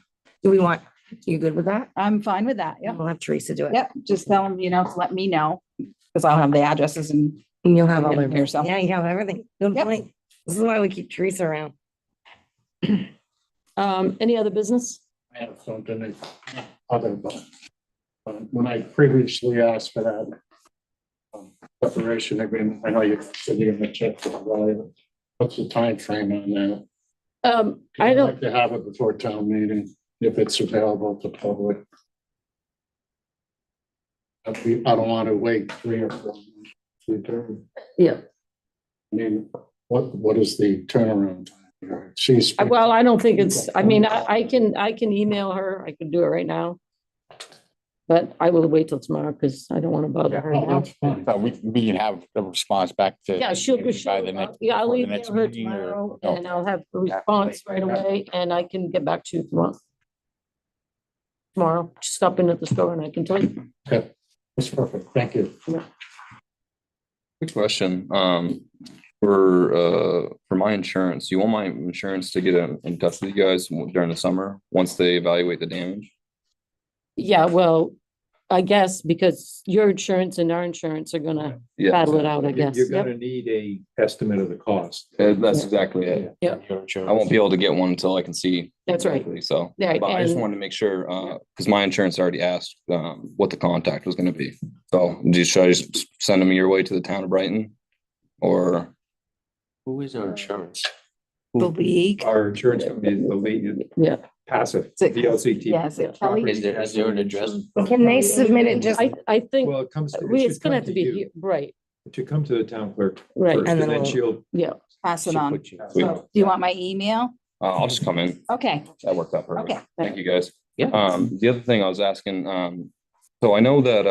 B: Do we want, you good with that?
A: I'm fine with that. Yep,
B: We'll have Teresa do it.
A: yep. Just tell them, to let me know, because I'll have the addresses and
B: And you'll have all
A: Yeah,
B: their,
A: here, so.
B: yeah, you have everything. Good
A: Yep.
B: point. This is why we keep Teresa around.
J: Any other business?
D: I have something that other, but when I previously asked for that separation agreement, I know you said you're gonna check for the lawyer. What's the time frame on that?
J: I
D: I'd
J: don't,
D: like to have it before town meeting, if it's available to public. I don't want to wait 3 or 4 months.
J: yeah.
D: I mean, what is the turnaround time here? She's.
J: Well, I don't think it's, I mean, I can email her. I can do it right now. But I will wait till tomorrow because I don't want to bother her
D: Oh,
J: now.
D: that's fine.
F: so we can have a response back to.
J: Yeah, she'll,
F: by the next.
J: yeah, I'll
F: before the
J: email
F: next
J: her
F: meeting or-
J: tomorrow
F: no.
J: and I'll have a response right away and I can get back to you tomorrow. Tomorrow, just stop in at the store and I can tell you.
D: Okay, that's perfect. Thank you.
I: Quick question, for my insurance, you want my insurance to get in touch with you guys during the summer, once they evaluate the damage?
J: Yeah, well, I guess because your insurance and our insurance are gonna
I: Yeah,
J: battle it out, I guess.
G: You're
J: Yep.
G: gonna need a estimate of the cost.
I: that's exactly it.
J: Yeah.
I: I won't be able to get one until I can see.
J: That's right.
I: exactly, So,
J: Right,
I: but I just
J: and-
I: wanted to make sure, because my insurance already asked, what the contact was gonna be. So, should I just send them your way to the town of Brighton? Or,
C: Who is our insurance?
B: The league.
G: Our insurance company, the lead,
J: Yeah,
G: passive,
A: Is it-
G: VLCT.
A: Yes, Kelly.
C: Is there an address?
B: Can they submit it just,
J: I think,
G: Well, it comes. it
J: it's
G: should
J: gonna
G: come
J: have to be
G: you.
J: here, right,
G: It should come to the town clerk.
J: right,
G: first,
B: And
G: And
B: then
G: then
B: we'll-
G: she'll.
J: yeah.
A: Pass it
C: She'll
A: on.
C: put you-
A: So, do you want my email?
I: I'll just come in,
A: Okay,
I: that worked out perfect.
A: okay.
I: Thank you, guys.
C: Yeah.
I: The other thing I was asking, so I know that,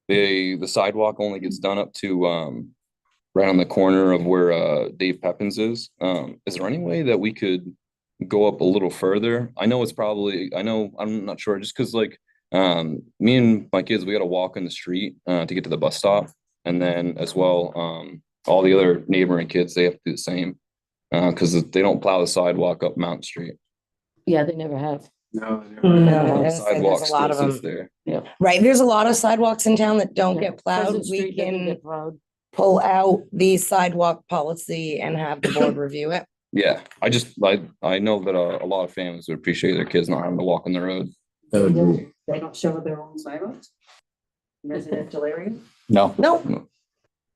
I: the sidewalk only gets done up to, right on the corner of where, Dave Pepins is. Is there any way that we could go up a little further? I know it's probably, I'm not sure, just because like, me and my kids, we gotta walk in the street, to get to the bus stop. And then as well, all the other neighboring kids, they have to do the same. Because they don't plow the sidewalk up Mountain Street.
J: Yeah, they never have.
G: No.
B: No.
I: The
B: There's
I: sidewalk
B: a lot
I: still
B: of
I: sits
B: them.
I: there.
B: Right, there's a lot of sidewalks in town that don't
J: Yeah.
B: get plowed.
J: Pleasant
B: We
J: Street doesn't
B: can
J: get plowed.
B: pull out the sidewalk policy and have the board review it.
I: Yeah, I know that a lot of families would appreciate their kids not having to walk on the road.
K: They don't shovel their own sidewalks? Residential area?
F: No,
B: No,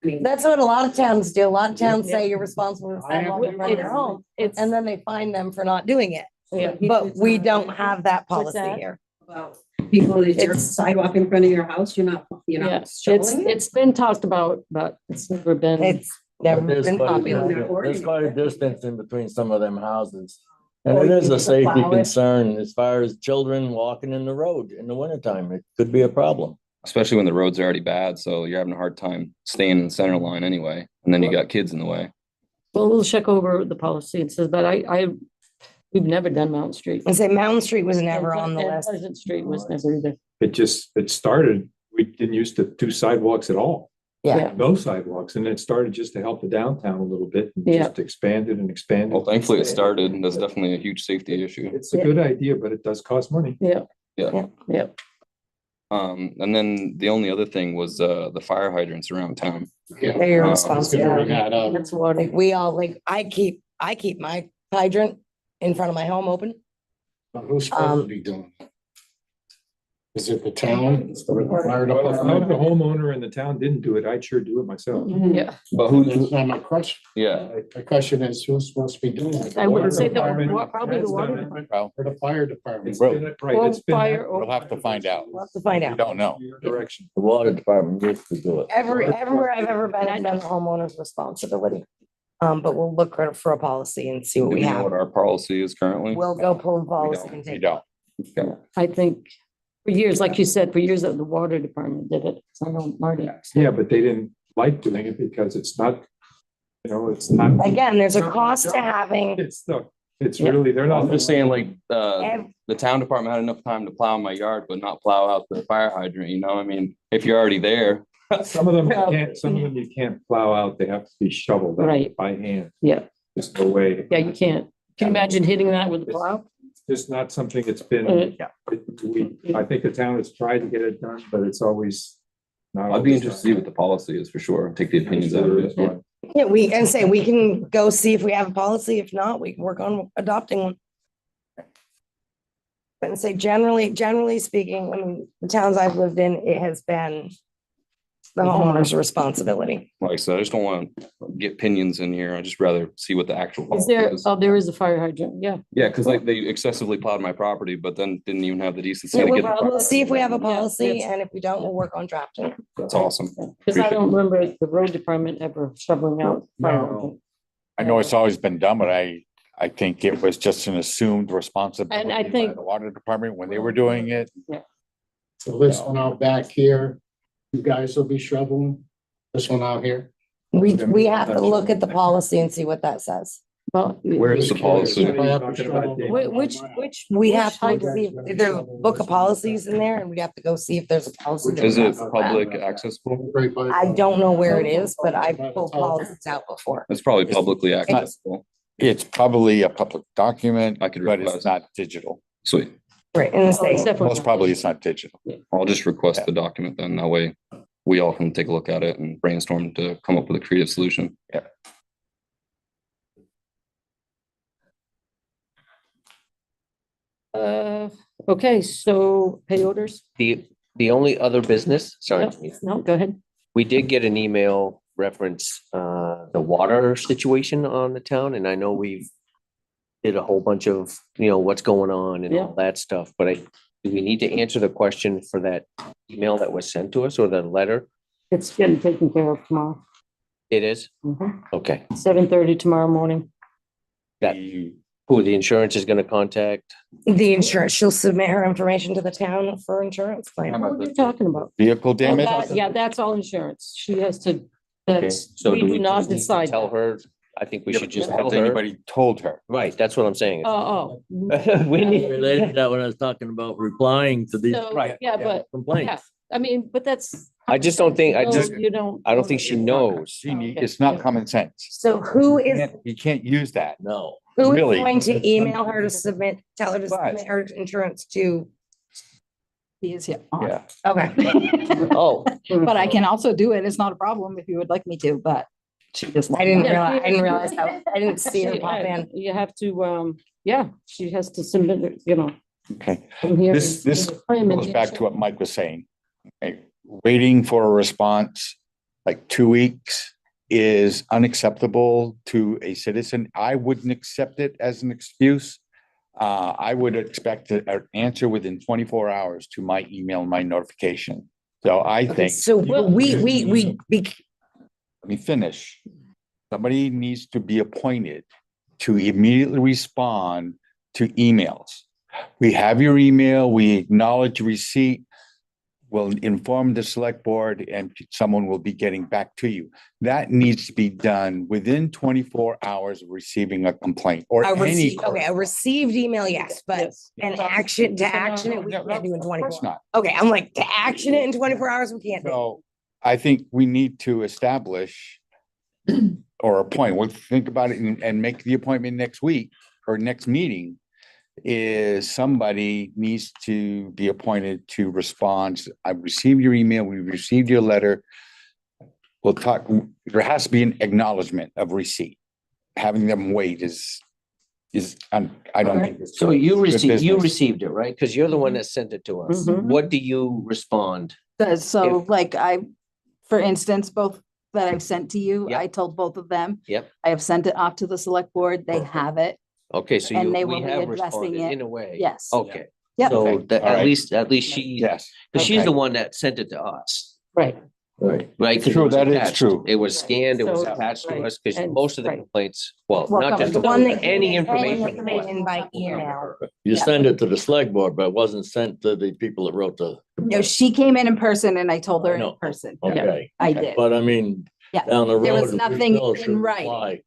K: I mean,
B: that's what a lot of towns do. A lot of towns say you're responsible for the sidewalk in front of your home,
J: It's,
B: and then they fine them for not doing it.
J: yeah,
B: But we don't have that
J: What's
B: policy
J: that?
B: here.
K: about people, is your
J: It's-
K: sidewalk in front of your house, you're
J: yeah,
K: not
J: it's,
K: shoveling it?
J: it's been talked about, but it's never been.
B: It's never
H: But there's
B: been
H: quite a
B: popular.
H: distance- There's quite a distance in between some of them houses.
K: Or
H: And it
K: you
H: is a
K: need to
H: safety
K: plow it.
H: concern as far as children walking in the road in the wintertime. It could be a problem.
I: Especially when the roads are already bad, so you're having a hard time staying in the center line anyway, and then you got kids in the way.
J: Well, we'll check over the policy and says, but we've never done Mountain Street.
B: And say Mountain Street was never
J: And-
B: on the
J: and
B: list.
J: Pleasant Street was never either.
G: It started, we didn't used to do sidewalks at all.
B: Yeah.
G: No sidewalks, and it started just to help the downtown a little bit, and
J: Yeah.
G: just expanded and expanded.
I: Well, thankfully it started, and that's definitely a huge safety issue.
G: It's a good idea, but it does cost money.
J: Yeah,
I: Yeah.
J: yeah.
I: And then the only other thing was, the fire hydrants around town.
B: They're your
I: I
D: was gonna bring
B: responsibility.
D: that up.
J: That's water.
B: Like we all, like, I keep my hydrant in front of my home open.
D: Who's supposed to be doing? Is it the town? Or the fire
G: Well, if I was the
D: department?
G: homeowner and the town didn't do it, I'd sure do it myself.
J: Yeah,
I: But
D: That's not my question.
I: yeah,
D: The question is, who's supposed to be doing it?
J: I would say
G: Department
J: probably the
G: has
J: water
G: done it.
J: department.
F: Well,
D: Or the fire department?
G: It's been, right,
J: Or
G: it's been.
J: fire or-
F: we'll have to find out.
B: We'll have to find
F: We
B: out.
F: don't know.
G: Your direction.
H: The water department used to do it.
B: Everywhere I've ever been, it's been the homeowner's responsibility. But we'll look for a policy and see what
I: do
B: we
I: we know
B: have.
I: what our policy is currently?
B: We'll go pull the
F: We
B: policy
F: don't.
B: and
F: We
B: take.
F: don't.
I: Okay.
J: I think for years, like you said, for years that the water department did it. So I know Marty.
G: Yeah, but they didn't like doing it because it's not, it's not.
B: Again, there's a cost to having.
G: It's
J: Yeah.
G: really, they're not.
I: I'm just saying like,
B: ev-
I: the town department had enough time to plow my yard, but not plow out the fire hydrant, you know, I mean, if you're already there.
G: Some of them you can't plow out, they have to be shoveled out
J: Right.
G: by hand.
J: Yeah,
G: There's no way.
J: yeah, you can't. Can you imagine hitting that with a plow?
G: Just not something that's been, I think the town has tried to get it done, but it's always. not
I: I'd be
G: always
I: interested to see what the policy is for sure, take the opinions out of it.
J: Yeah.
B: Yeah, we can say, we can go see if we have a policy. If not, we can work on adopting one. But say generally speaking, I mean, the towns I've lived in, it has been the homeowner's responsibility.
I: Like I said, I just don't want to get opinions in here, I'd just rather see what the actual
J: Is
I: policy
J: there,
I: is.
J: oh, there is a fire hydrant, yeah.
I: Yeah, because like they excessively plowed my property, but then didn't even have the decency
B: Yeah,
I: to get.
B: we'll see if we have a
J: Yeah,
B: policy,
J: that's-
B: and if we don't, we'll work on drafting it.
I: That's awesome.
J: Because I don't remember the road department ever shoveling out. fire
G: No.
J: hydrant.
F: I know it's always been done, but I think it was just an assumed responsibility by
J: think-
F: the water department when they were doing it.
D: So this one out back here, you guys will be shoveling? This one out here?
B: We have to look at the policy and see what that says.
J: Well,
I: Where's the policy?
D: If I have to shovel-
B: Which we have to look and see, if there's a book of policies in there, and we'd have to go see if there's a policy. that
I: Is it
B: talks about that.
I: public accessible?
D: Right by-
B: I don't know where it is, but I've pulled policies out before.
I: It's probably publicly accessible.
F: It's probably a public document,
I: I could
F: but it's
I: request.
F: not digital.
I: Sweet.
B: Right, in the
J: it's
B: state.
J: definitely
F: Most
J: not.
F: probably it's not digital.
I: I'll just request the document then. That way we all can take a look at it and brainstorm to come up with a creative solution.
J: Okay, so pay orders?
C: The only other business, sorry,
J: Yep. No, go ahead.
C: we did get an email reference, the water situation on the town, and I know we've did a whole bunch of, what's going on and all that stuff, but do we need to answer the question for that email that was sent to us or the letter?
J: It's getting taken care of tomorrow.
C: It is?
J: Mhm.
C: Okay.
J: 7:30 tomorrow morning.
C: That, who the insurance is gonna contact?
B: The insurance, she'll submit her information to the town for insurance claim.
J: What are you talking about?
F: Vehicle
J: Oh,
F: damage?
J: Yeah, that's all insurance. She has to,
C: Okay,
J: that's,
C: so
J: we
C: do
J: do
C: we
J: not
C: just need to
J: decide.
C: tell her? I think we should just tell
F: Has
C: her.
F: anybody told her?
C: Right, that's what I'm saying.
J: Oh,
C: We need.
H: Related to that when I was talking about replying to these
J: So,
C: Right,
J: yeah, but,
H: complaints.
J: I mean, but that's.
C: I just don't think,
J: You don't.
C: I don't think she knows.
F: It's not common sense.
B: So who
F: You
B: is,
F: can't use that.
H: No.
B: who is
F: really.
B: going to email her to submit, tell her to
F: But-
B: submit her insurance to,
K: He is here.
F: Yeah.
B: okay.
C: Oh,
K: But I can also do it. It's not a problem if you would like me to, but she just.
B: I didn't
J: Yeah,
B: realize that. I didn't see her pop in.
J: You have to, she has to submit, it,
F: Okay.
J: from here.
F: This goes back to what Mike was saying. Okay, waiting for a response like 2 weeks is unacceptable to a citizen. I wouldn't accept it as an excuse. I would expect an answer within 24 hours to my email, and my notification. So I think,
B: So we,
F: let me finish. Somebody needs to be appointed to immediately respond to emails. We have your email, we acknowledge receipt. We'll inform the select board and someone will be getting back to you. That needs to be done within 24 hours of receiving a complaint or
B: a
F: any.
B: received, okay, a received email, yes, but
J: Yes.
B: an action, to action it, we
F: No,
B: can't do in
F: Of course
B: 24.
F: not.
B: Okay, I'm like, to action it in 24 hours, we can't do.
F: So I think we need to establish or appoint, we'll think about it and make the appointment next week or next meeting. Is somebody needs to be appointed to respond. I've received your email, we received your letter. We'll talk, there has to be an acknowledgement of receipt. Having them wait is I don't think. it's
C: So you
F: good business.
C: received it, right? Because you're the one that sent it to us.
J: Mhm.
C: What do you respond?
A: So
C: If-
A: like for instance, both that I've sent to you,
C: Yep.
A: I told both of them.
C: Yep.
A: I have sent it off to the select board. They have it.
C: Okay, so
A: And they
C: we
A: will be
C: have
A: addressing
C: responded
A: it.
C: in a way.
A: Yes.
C: Okay,
A: Yep.
C: so
F: Okay,
C: that,
F: all right.
C: at least she,
F: Yes.
C: because she's
F: Okay.
C: the one that sent it to us,
J: Right.
H: Right.
C: right? 'Cause it
F: True,
C: was
F: that is
C: attached.
F: true.
C: It was scanned, it was
J: So,
C: attached to
J: right,
C: us, because
J: and-
C: most of the
J: right.
C: complaints, well,
A: Well,
C: not just
A: the
B: The one that.
C: any
B: Any
C: information.
B: information by email.
H: You
A: Yeah.
H: send it to the select board, but it wasn't sent to the people that wrote the.
A: No, she came in person and I told her
H: I know.
A: in person.
H: Okay,
A: I did.
H: but I mean,
A: Yeah.
H: down the road.
A: There was
H: we
A: nothing
H: still
A: in
H: should
A: writing.
H: reply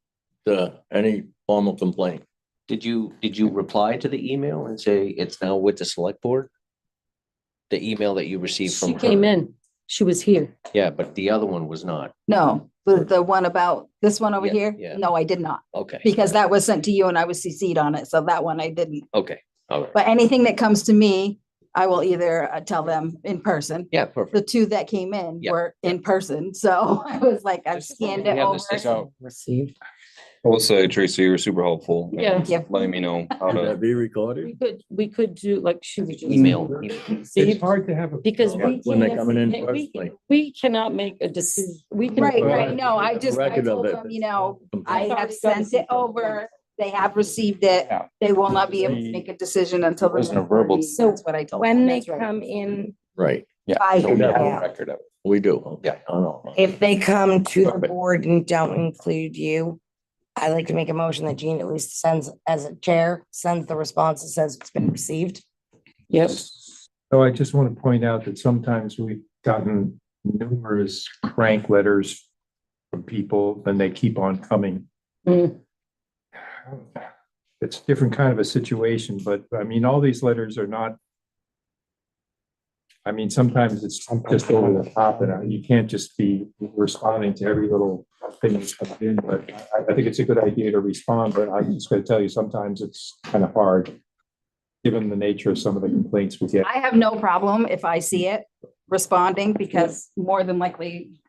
H: To any formal complaint.
C: Did you reply to the email and say it's now with the select board? The email that you received from
J: She
C: her?
J: came in, she was here.
C: Yeah, but the other one was not.
A: No, the one about this one over
C: Yeah,
A: here?
C: yeah.
A: No, I did not,
C: Okay,
A: because that was sent to you and I was CC'd on it. So that one I didn't.
C: okay, all right.
A: But anything that comes to me, I will either tell them in person.
C: Yeah,
A: The
C: perfect.
A: two that came in
C: Yeah,
A: were in person. So I was like, I've scanned
C: We
A: it
C: have
A: over.
C: this out.
J: Received.
I: I will say, Tracy, you were super helpful.
J: Yeah.
A: Thank you.
I: Letting me know how
H: Would
I: to.
H: that be recorded?
J: We could do like she was. just-
C: Email.
D: It's
J: See,
D: hard to have a.
J: because we
H: When they
J: can't-
H: coming in
J: we-
H: personally.
J: We cannot make a decision. We can.
A: Right, right. No, I just, I
H: Record of
A: told
H: it.
A: them, I
J: It's
A: have
J: already
A: sent it over. They have received it.
F: Yeah.
A: They will not be able to make a decision until. the
F: Wasn't a
A: next
F: verbal-
A: meeting.
B: So
A: That's what I told them.
B: When they
A: That's right.
B: come in,
H: Right,
A: By
F: So we have a
A: email.
F: record of it.
H: we do. Okay. I don't know.
B: if they come to the
F: Perfect.
B: board and don't include you, I'd like to make a motion that Jean at least sends, as a chair, sends the response that says it's been received.
J: Yep.
E: So I just want to point out that sometimes we've gotten numerous crank letters from people and they keep on coming.
J: Mm.
E: It's a different kind of a situation, but I mean, all these letters are not. I mean, sometimes it's just over the top and you can't just be responding to every little thing that's coming in, but I think it's a good idea to respond, but I'm just gonna tell you, sometimes it's kind of hard. Given the nature of some of the complaints we get.
A: I have no problem if I see it responding, because more than likely,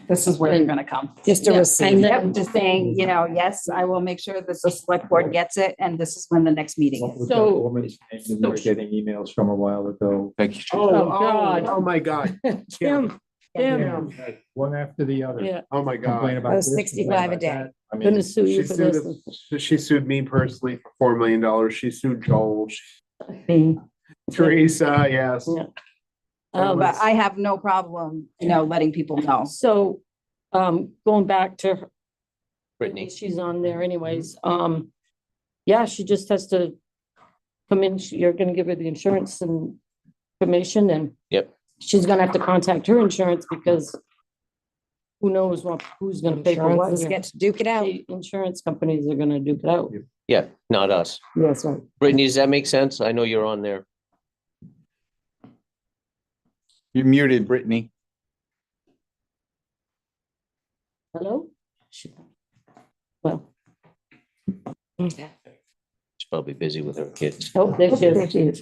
A: this is where they're gonna come.
B: Just to
J: Yeah,
B: receive.
J: and
A: Yep,
J: then-
A: just saying, yes, I will make sure that the select board gets it, and this is when the next meeting
E: What
A: is.
E: was that
J: So-
E: woman's name that we were getting emails from a while ago?
F: Thank you.
J: Oh, God.
E: Oh, my God.
J: Tim, Tim,
E: One after the other.
J: yeah,
E: Oh, my God. Complain about
B: That was
E: this,
B: 65 a
E: complain about
B: day.
E: that. I mean,
J: gonna sue you
L: She
J: for
L: sued,
J: this.
L: she sued me personally for $4 million. She sued Joel,
J: Me.
L: Teresa, yes.
J: Yeah.
A: But I have no problem, letting people know.
J: So, going back to her,
C: Brittany.
J: she's on there anyways. Yeah, she just has to come in. You're gonna give her the insurance and information, and
C: Yep.
J: she's gonna have to contact her insurance, because who knows who's gonna pay for what.
B: Insurances
J: here.
B: get to duke it out.
J: The insurance companies are gonna duke it out.
C: Yeah, not us.
J: Yes, right.
C: Brittany, does that make sense? I know you're on there.
F: You're muted, Brittany.
J: Hello? Well,
B: Okay.
C: She's probably busy with her kids.
J: oh, there she is.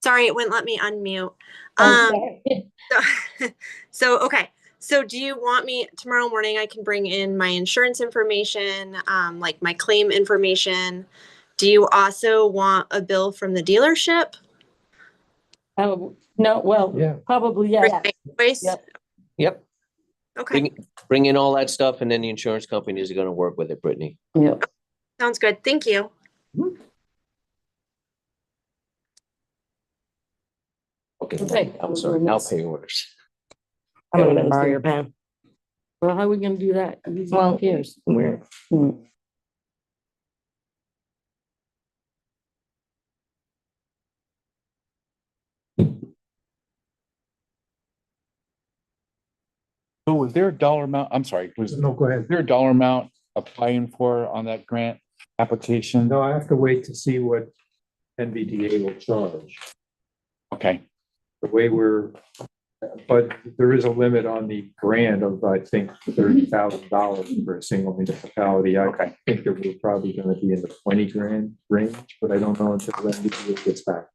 M: Sorry, it wouldn't let me unmute.
J: Oh,
M: Okay. So do you want me tomorrow morning? I can bring in my insurance information, like my claim information. Do you also want a bill from the dealership?
J: Oh, no, well,
E: Yeah.
J: probably,
M: For
J: yeah.
M: my invoice?
J: Yep.
C: Yep,
M: Okay,
C: bring in all that stuff and then the insurance companies are gonna work with it, Brittany.
J: Yep.
M: sounds good. Thank you.
J: Okay.
C: I'm sorry, now pay orders.
B: I'm gonna borrow your pen.
J: Well, how are we gonna do that?
B: Well,
J: Here's.
B: We're,
F: So was there a dollar amount? I'm sorry, was
E: No, go ahead.
F: there a dollar amount applying for on that grant application?
E: No, I have to wait to see what NVDA will charge.
F: Okay,
E: The way but there is a limit on the grant of, I think, $30,000 for a single municipality. I think that we're probably gonna be in the 20 grand range, but I don't know until NVDA gets back.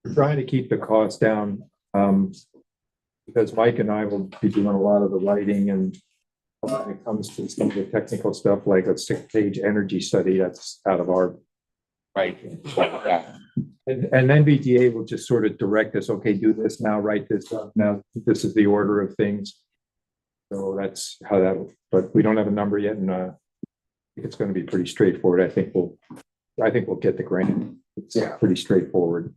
E: We're trying to keep the cost down, because Mike and I will be doing a lot of the writing, and when it comes to some of the technical stuff, like a 6-page energy study, that's out of our
F: Right, yeah,
G: And MBTA will just sort of direct us, okay, do this now, write this up now, this is the order of things. So that's how that, but we don't have a number yet, and it's gonna be pretty straightforward. I think we'll get the grant. It's pretty straightforward.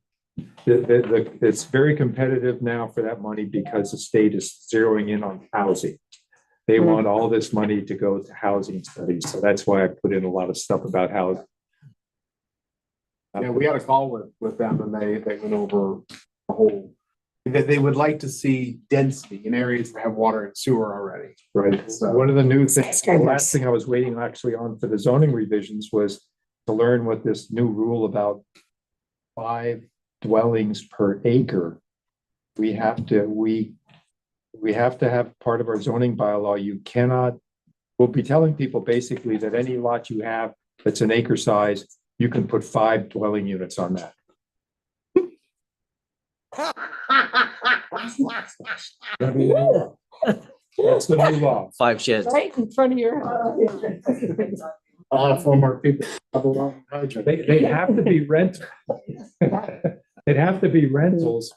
G: It's very competitive now for that money because the state is zeroing in on housing. They want all this money to go to housing studies, so that's why I put in a lot of stuff about housing.
L: Yeah, we had a call with them and they went over the whole, they would like to see density in areas that have water and sewer already.
G: Right.
L: So
G: One of the new things, the last thing I was waiting actually on for the zoning revisions was to learn what this new rule about 5 dwellings per acre. We have to have part of our zoning bylaw. You cannot, we'll be telling people basically that any lot you have that's an acre size, you can put 5 dwelling units on that. That's the new law.
C: 5 sheds.
J: Right in front of your house.
L: I'll have 4 more people.
G: They have to be rent. It'd have to be rentals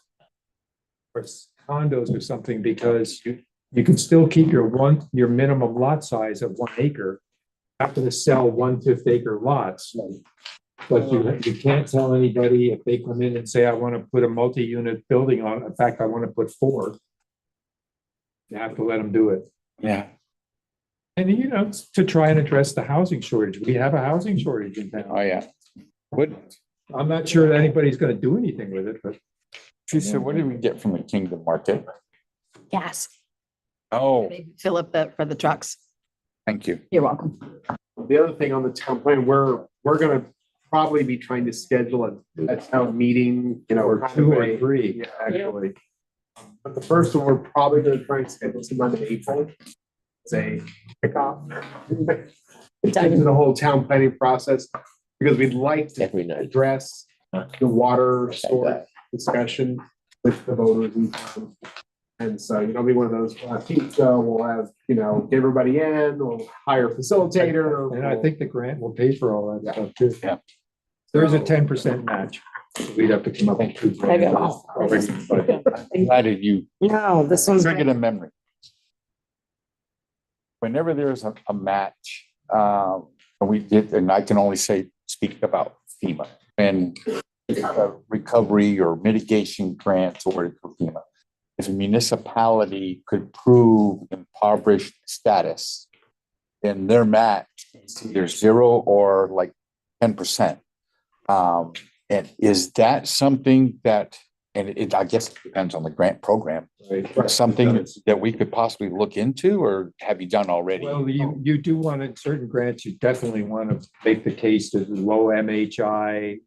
G: or condos or something, because you can still keep your minimum lot size at 1 acre after to sell 1/5 acre lots. But you can't tell anybody if they come in and say, I want to put a multi-unit building on, in fact, I want to put 4. You have to let them do it.
F: yeah.
G: And to try and address the housing shortage. We have a housing shortage in town.
F: Oh, yeah. What,
G: I'm not sure that anybody's going to do anything with it, but
F: Teresa, what did we get from the Kingdom Market?
K: Gas.
F: Oh,
K: They fill up for the trucks.
F: thank you.
K: You're welcome.
L: The other thing on the town plan, we're gonna probably be trying to schedule a town meeting,
G: or
L: kind
G: 2
L: of
G: or
L: a-
G: 3,
L: Yeah,
G: actually.
L: But the first one, we're probably gonna try and schedule sometime in April. It's a kickoff. Into the whole town planning process, because we'd like to
C: Every night.
L: address the water source discussion with the voters in town. And so, it'll be one of those, pizza, we'll have, get everybody in, we'll hire a facilitator.
G: And I think the grant will pay for all that stuff too.
F: Yeah.
G: There is a 10% match. We'd have to come up with 2
J: I got
G: already, but
F: How did you
B: No, this one's.
F: trigger a memory? Whenever there's a match, and we did, and I can only speak about FEMA and recovery or mitigation grants or FEMA. If a municipality could prove impoverished status, then their match is either 0 or like 10%. And is that something that, and I guess it depends on the grant program, something that we could possibly look into, or have you done already?
G: well, you do want in certain grants, you definitely want to make the case that low MHI,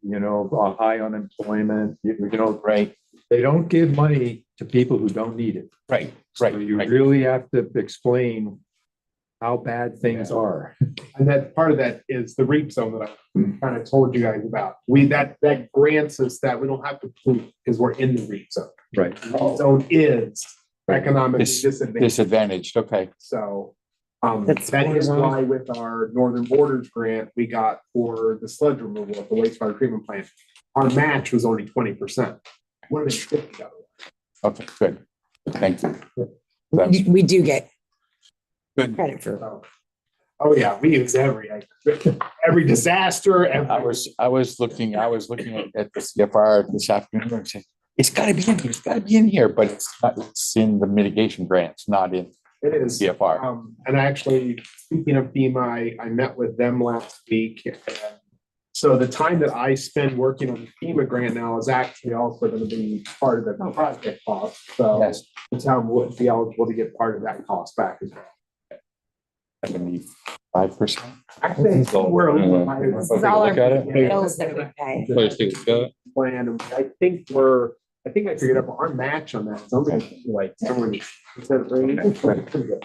G: high unemployment,
F: Right,
G: they don't give money to people who don't need it.
F: right,
G: So
F: right.
G: you
F: right.
G: really have to explain how bad things are.
L: And that part of that is the REAP zone that I kind of told you guys about. That grants us that we don't have to prove because we're in the REAP zone.
G: Right.
L: The REAP zone is economically
F: Dis-
L: disadvantaged.
F: Disadvantaged, okay.
L: So
B: That's
L: that is
B: one of
L: why with our Northern Borders grant, we got for the sludge removal at the wastewater treatment plant, our match was only 20%. Would have been 50 otherwise.
F: Okay, good. Thank you. That's
B: We do get
F: good.
B: credit for.
L: So, oh yeah, we use every disaster.
F: I was looking at the CFR this afternoon and saying, it's gotta be in here, it's gotta be in here, but it's not, it's in the mitigation grants, not in
L: It is.
F: CFR.
L: And actually, speaking of FEMA, I met with them last week. And so the time that I spend working on the FEMA grant now is actually also going to be part of the project cost. So
F: Yes.
L: the town would be eligible to get part of that cost back as well.
F: 75%.
L: Actually, we're a little higher.
B: This is all our
I: Look at it.
B: bills that we pay.
I: Let's take a look.
L: Plan, and I think I figured out our match on that. It's only like somewhere in the pretty good.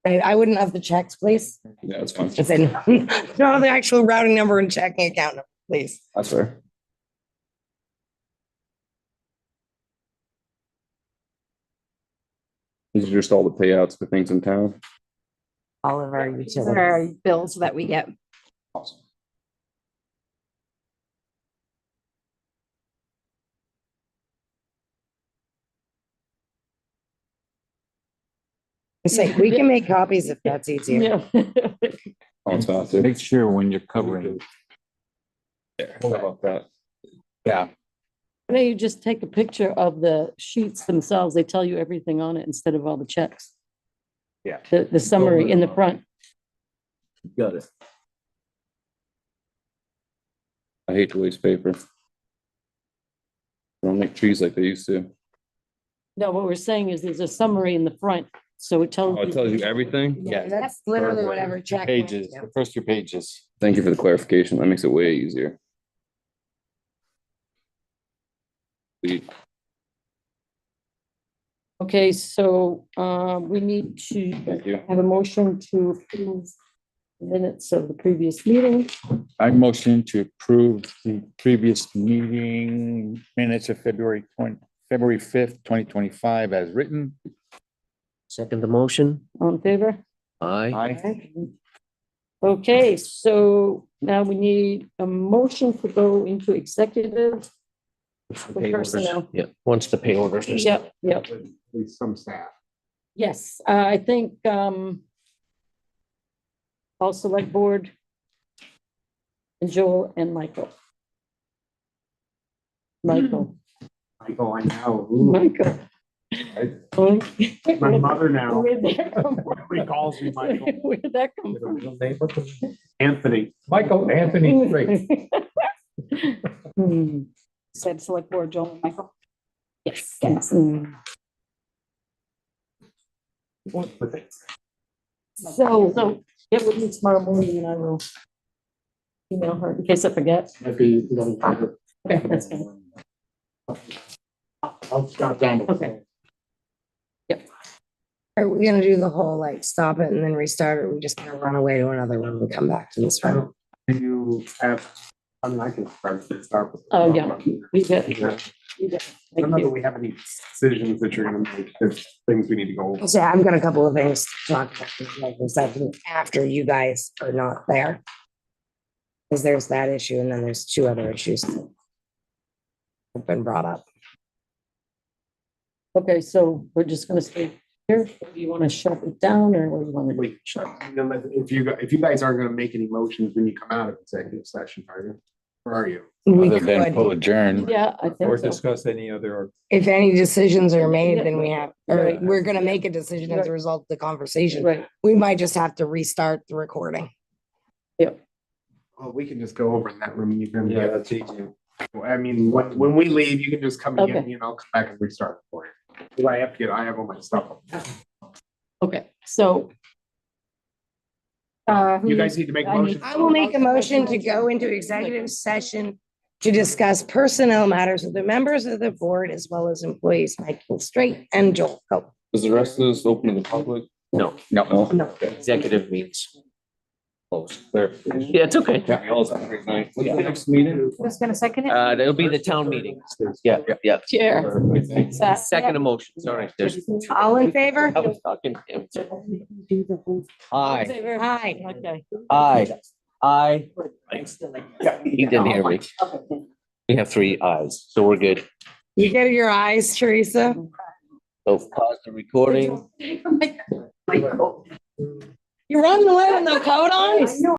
B: I wouldn't have the checks, please.
I: Yeah, that's fine.
B: It's in, no, the actual routing number and checking account number, please.
I: That's fair. These are just all the payouts for things in town.
B: all of our
A: These
B: utilities.
A: are our bills that we get.
B: Say, we can make copies if that's easier.
J: Yeah.
I: Oh, it's out there.
F: Make sure when you're covering.
I: How about that?
F: Yeah,
J: Why don't you just take a picture of the sheets themselves? They tell you everything on it instead of all the checks.
F: Yeah.
J: The summary in the front.
H: Got it.
I: I hate to waste paper. Don't make trees like they used to.
J: No, what we're saying is there's a summary in the front, so it tells.
I: Oh, it tells you everything?
B: Yeah, that's literally whatever check. went
F: pages,
B: to.
F: the first 2 pages.
I: Thank you for the clarification. That makes it way easier. Sweet.
J: Okay, so we need to
I: Thank you.
J: have a motion to approve the minutes of the previous meeting.
F: I motion to approve the previous meeting minutes of February 5th, 2025 as written.
C: Second the motion?
J: All in favor?
C: Aye.
F: Aye.
J: Okay, so now we need a motion to go into executive. For
C: Pay orders.
J: personnel.
C: Yeah, once the pay orders. are
J: Yep, yep,
L: At least some staff.
J: yes, I think all select board and Joel and Michael. Michael,
L: Michael, I know. Ooh,
J: Michael.
L: my mother now.
J: Where'd that come from?
L: Nobody calls me Michael.
J: Where'd that come from?
L: Anthony.
G: Michael Anthony, great.
J: Hmm.
A: Said select board, Joel and Michael.
J: Yes, yes. Hmm. So get with me tomorrow morning and I will email her in case I forget.
L: Might be, you know,
J: Okay, that's fine.
L: I'll jot down.
J: Okay.
B: Are we gonna do the whole like stop it and then restart, or are we just gonna run away to another room and come back to this room?
L: Do you have, I mean, I can start with.
J: Oh, yeah. You get, you
L: I
J: get.
L: don't know
J: Thank
L: that
J: you.
L: we have any decisions that you're gonna make, there's things we need to go over.
B: So I've got a couple of things to talk about, like this, I think, after you guys are not there. Cause there's that issue and then there's 2 other issues that have been brought up.
J: Okay, so we're just gonna stay here. Do you want to shut it down or what do you want to do?
L: Wait, shut up. And then if you guys aren't gonna make any motions when you come out of executive session, are you? Or are you?
B: We
F: Other than
B: could,
F: pull adjourn.
J: Yeah, I
G: Or
J: think so.
G: discuss any other,
B: if any decisions are made, then we have, or
J: Right.
B: we're gonna make a decision as a result of the conversation.
J: Right,
B: We might just have to restart the recording.
L: Well, we can just go over in that room. You can.
G: yeah, that's easy.
L: I mean, when we leave, you can just come and get
J: Okay.
L: me and I'll come back and restart it for you. 'Cause I have all my stuff.
J: okay, so.
L: You guys need to make a
J: I need-
L: motion.
B: I will make a motion to go into executive session to discuss personnel matters with the members of the board as well as employees, Michael Straight and Joel Cope.
I: Is the rest of this open to the public?
C: No,
F: No.
B: No.
C: executive means closed. Yeah, it's okay.
I: Y'all have a great night. What's the next meeting?
A: Who's gonna second it?
C: That'll be the town meeting. Yeah, yeah.
J: Chair.
C: Second emotion, sorry, there's.
B: All in favor?
C: I was talking. Aye,
B: Hi.
J: Okay.
C: aye, aye. He didn't hear me. We have 3 ayes, so we're good.
B: You get your eyes, Teresa?
C: So pause the recording.
B: You're running away with no coat on?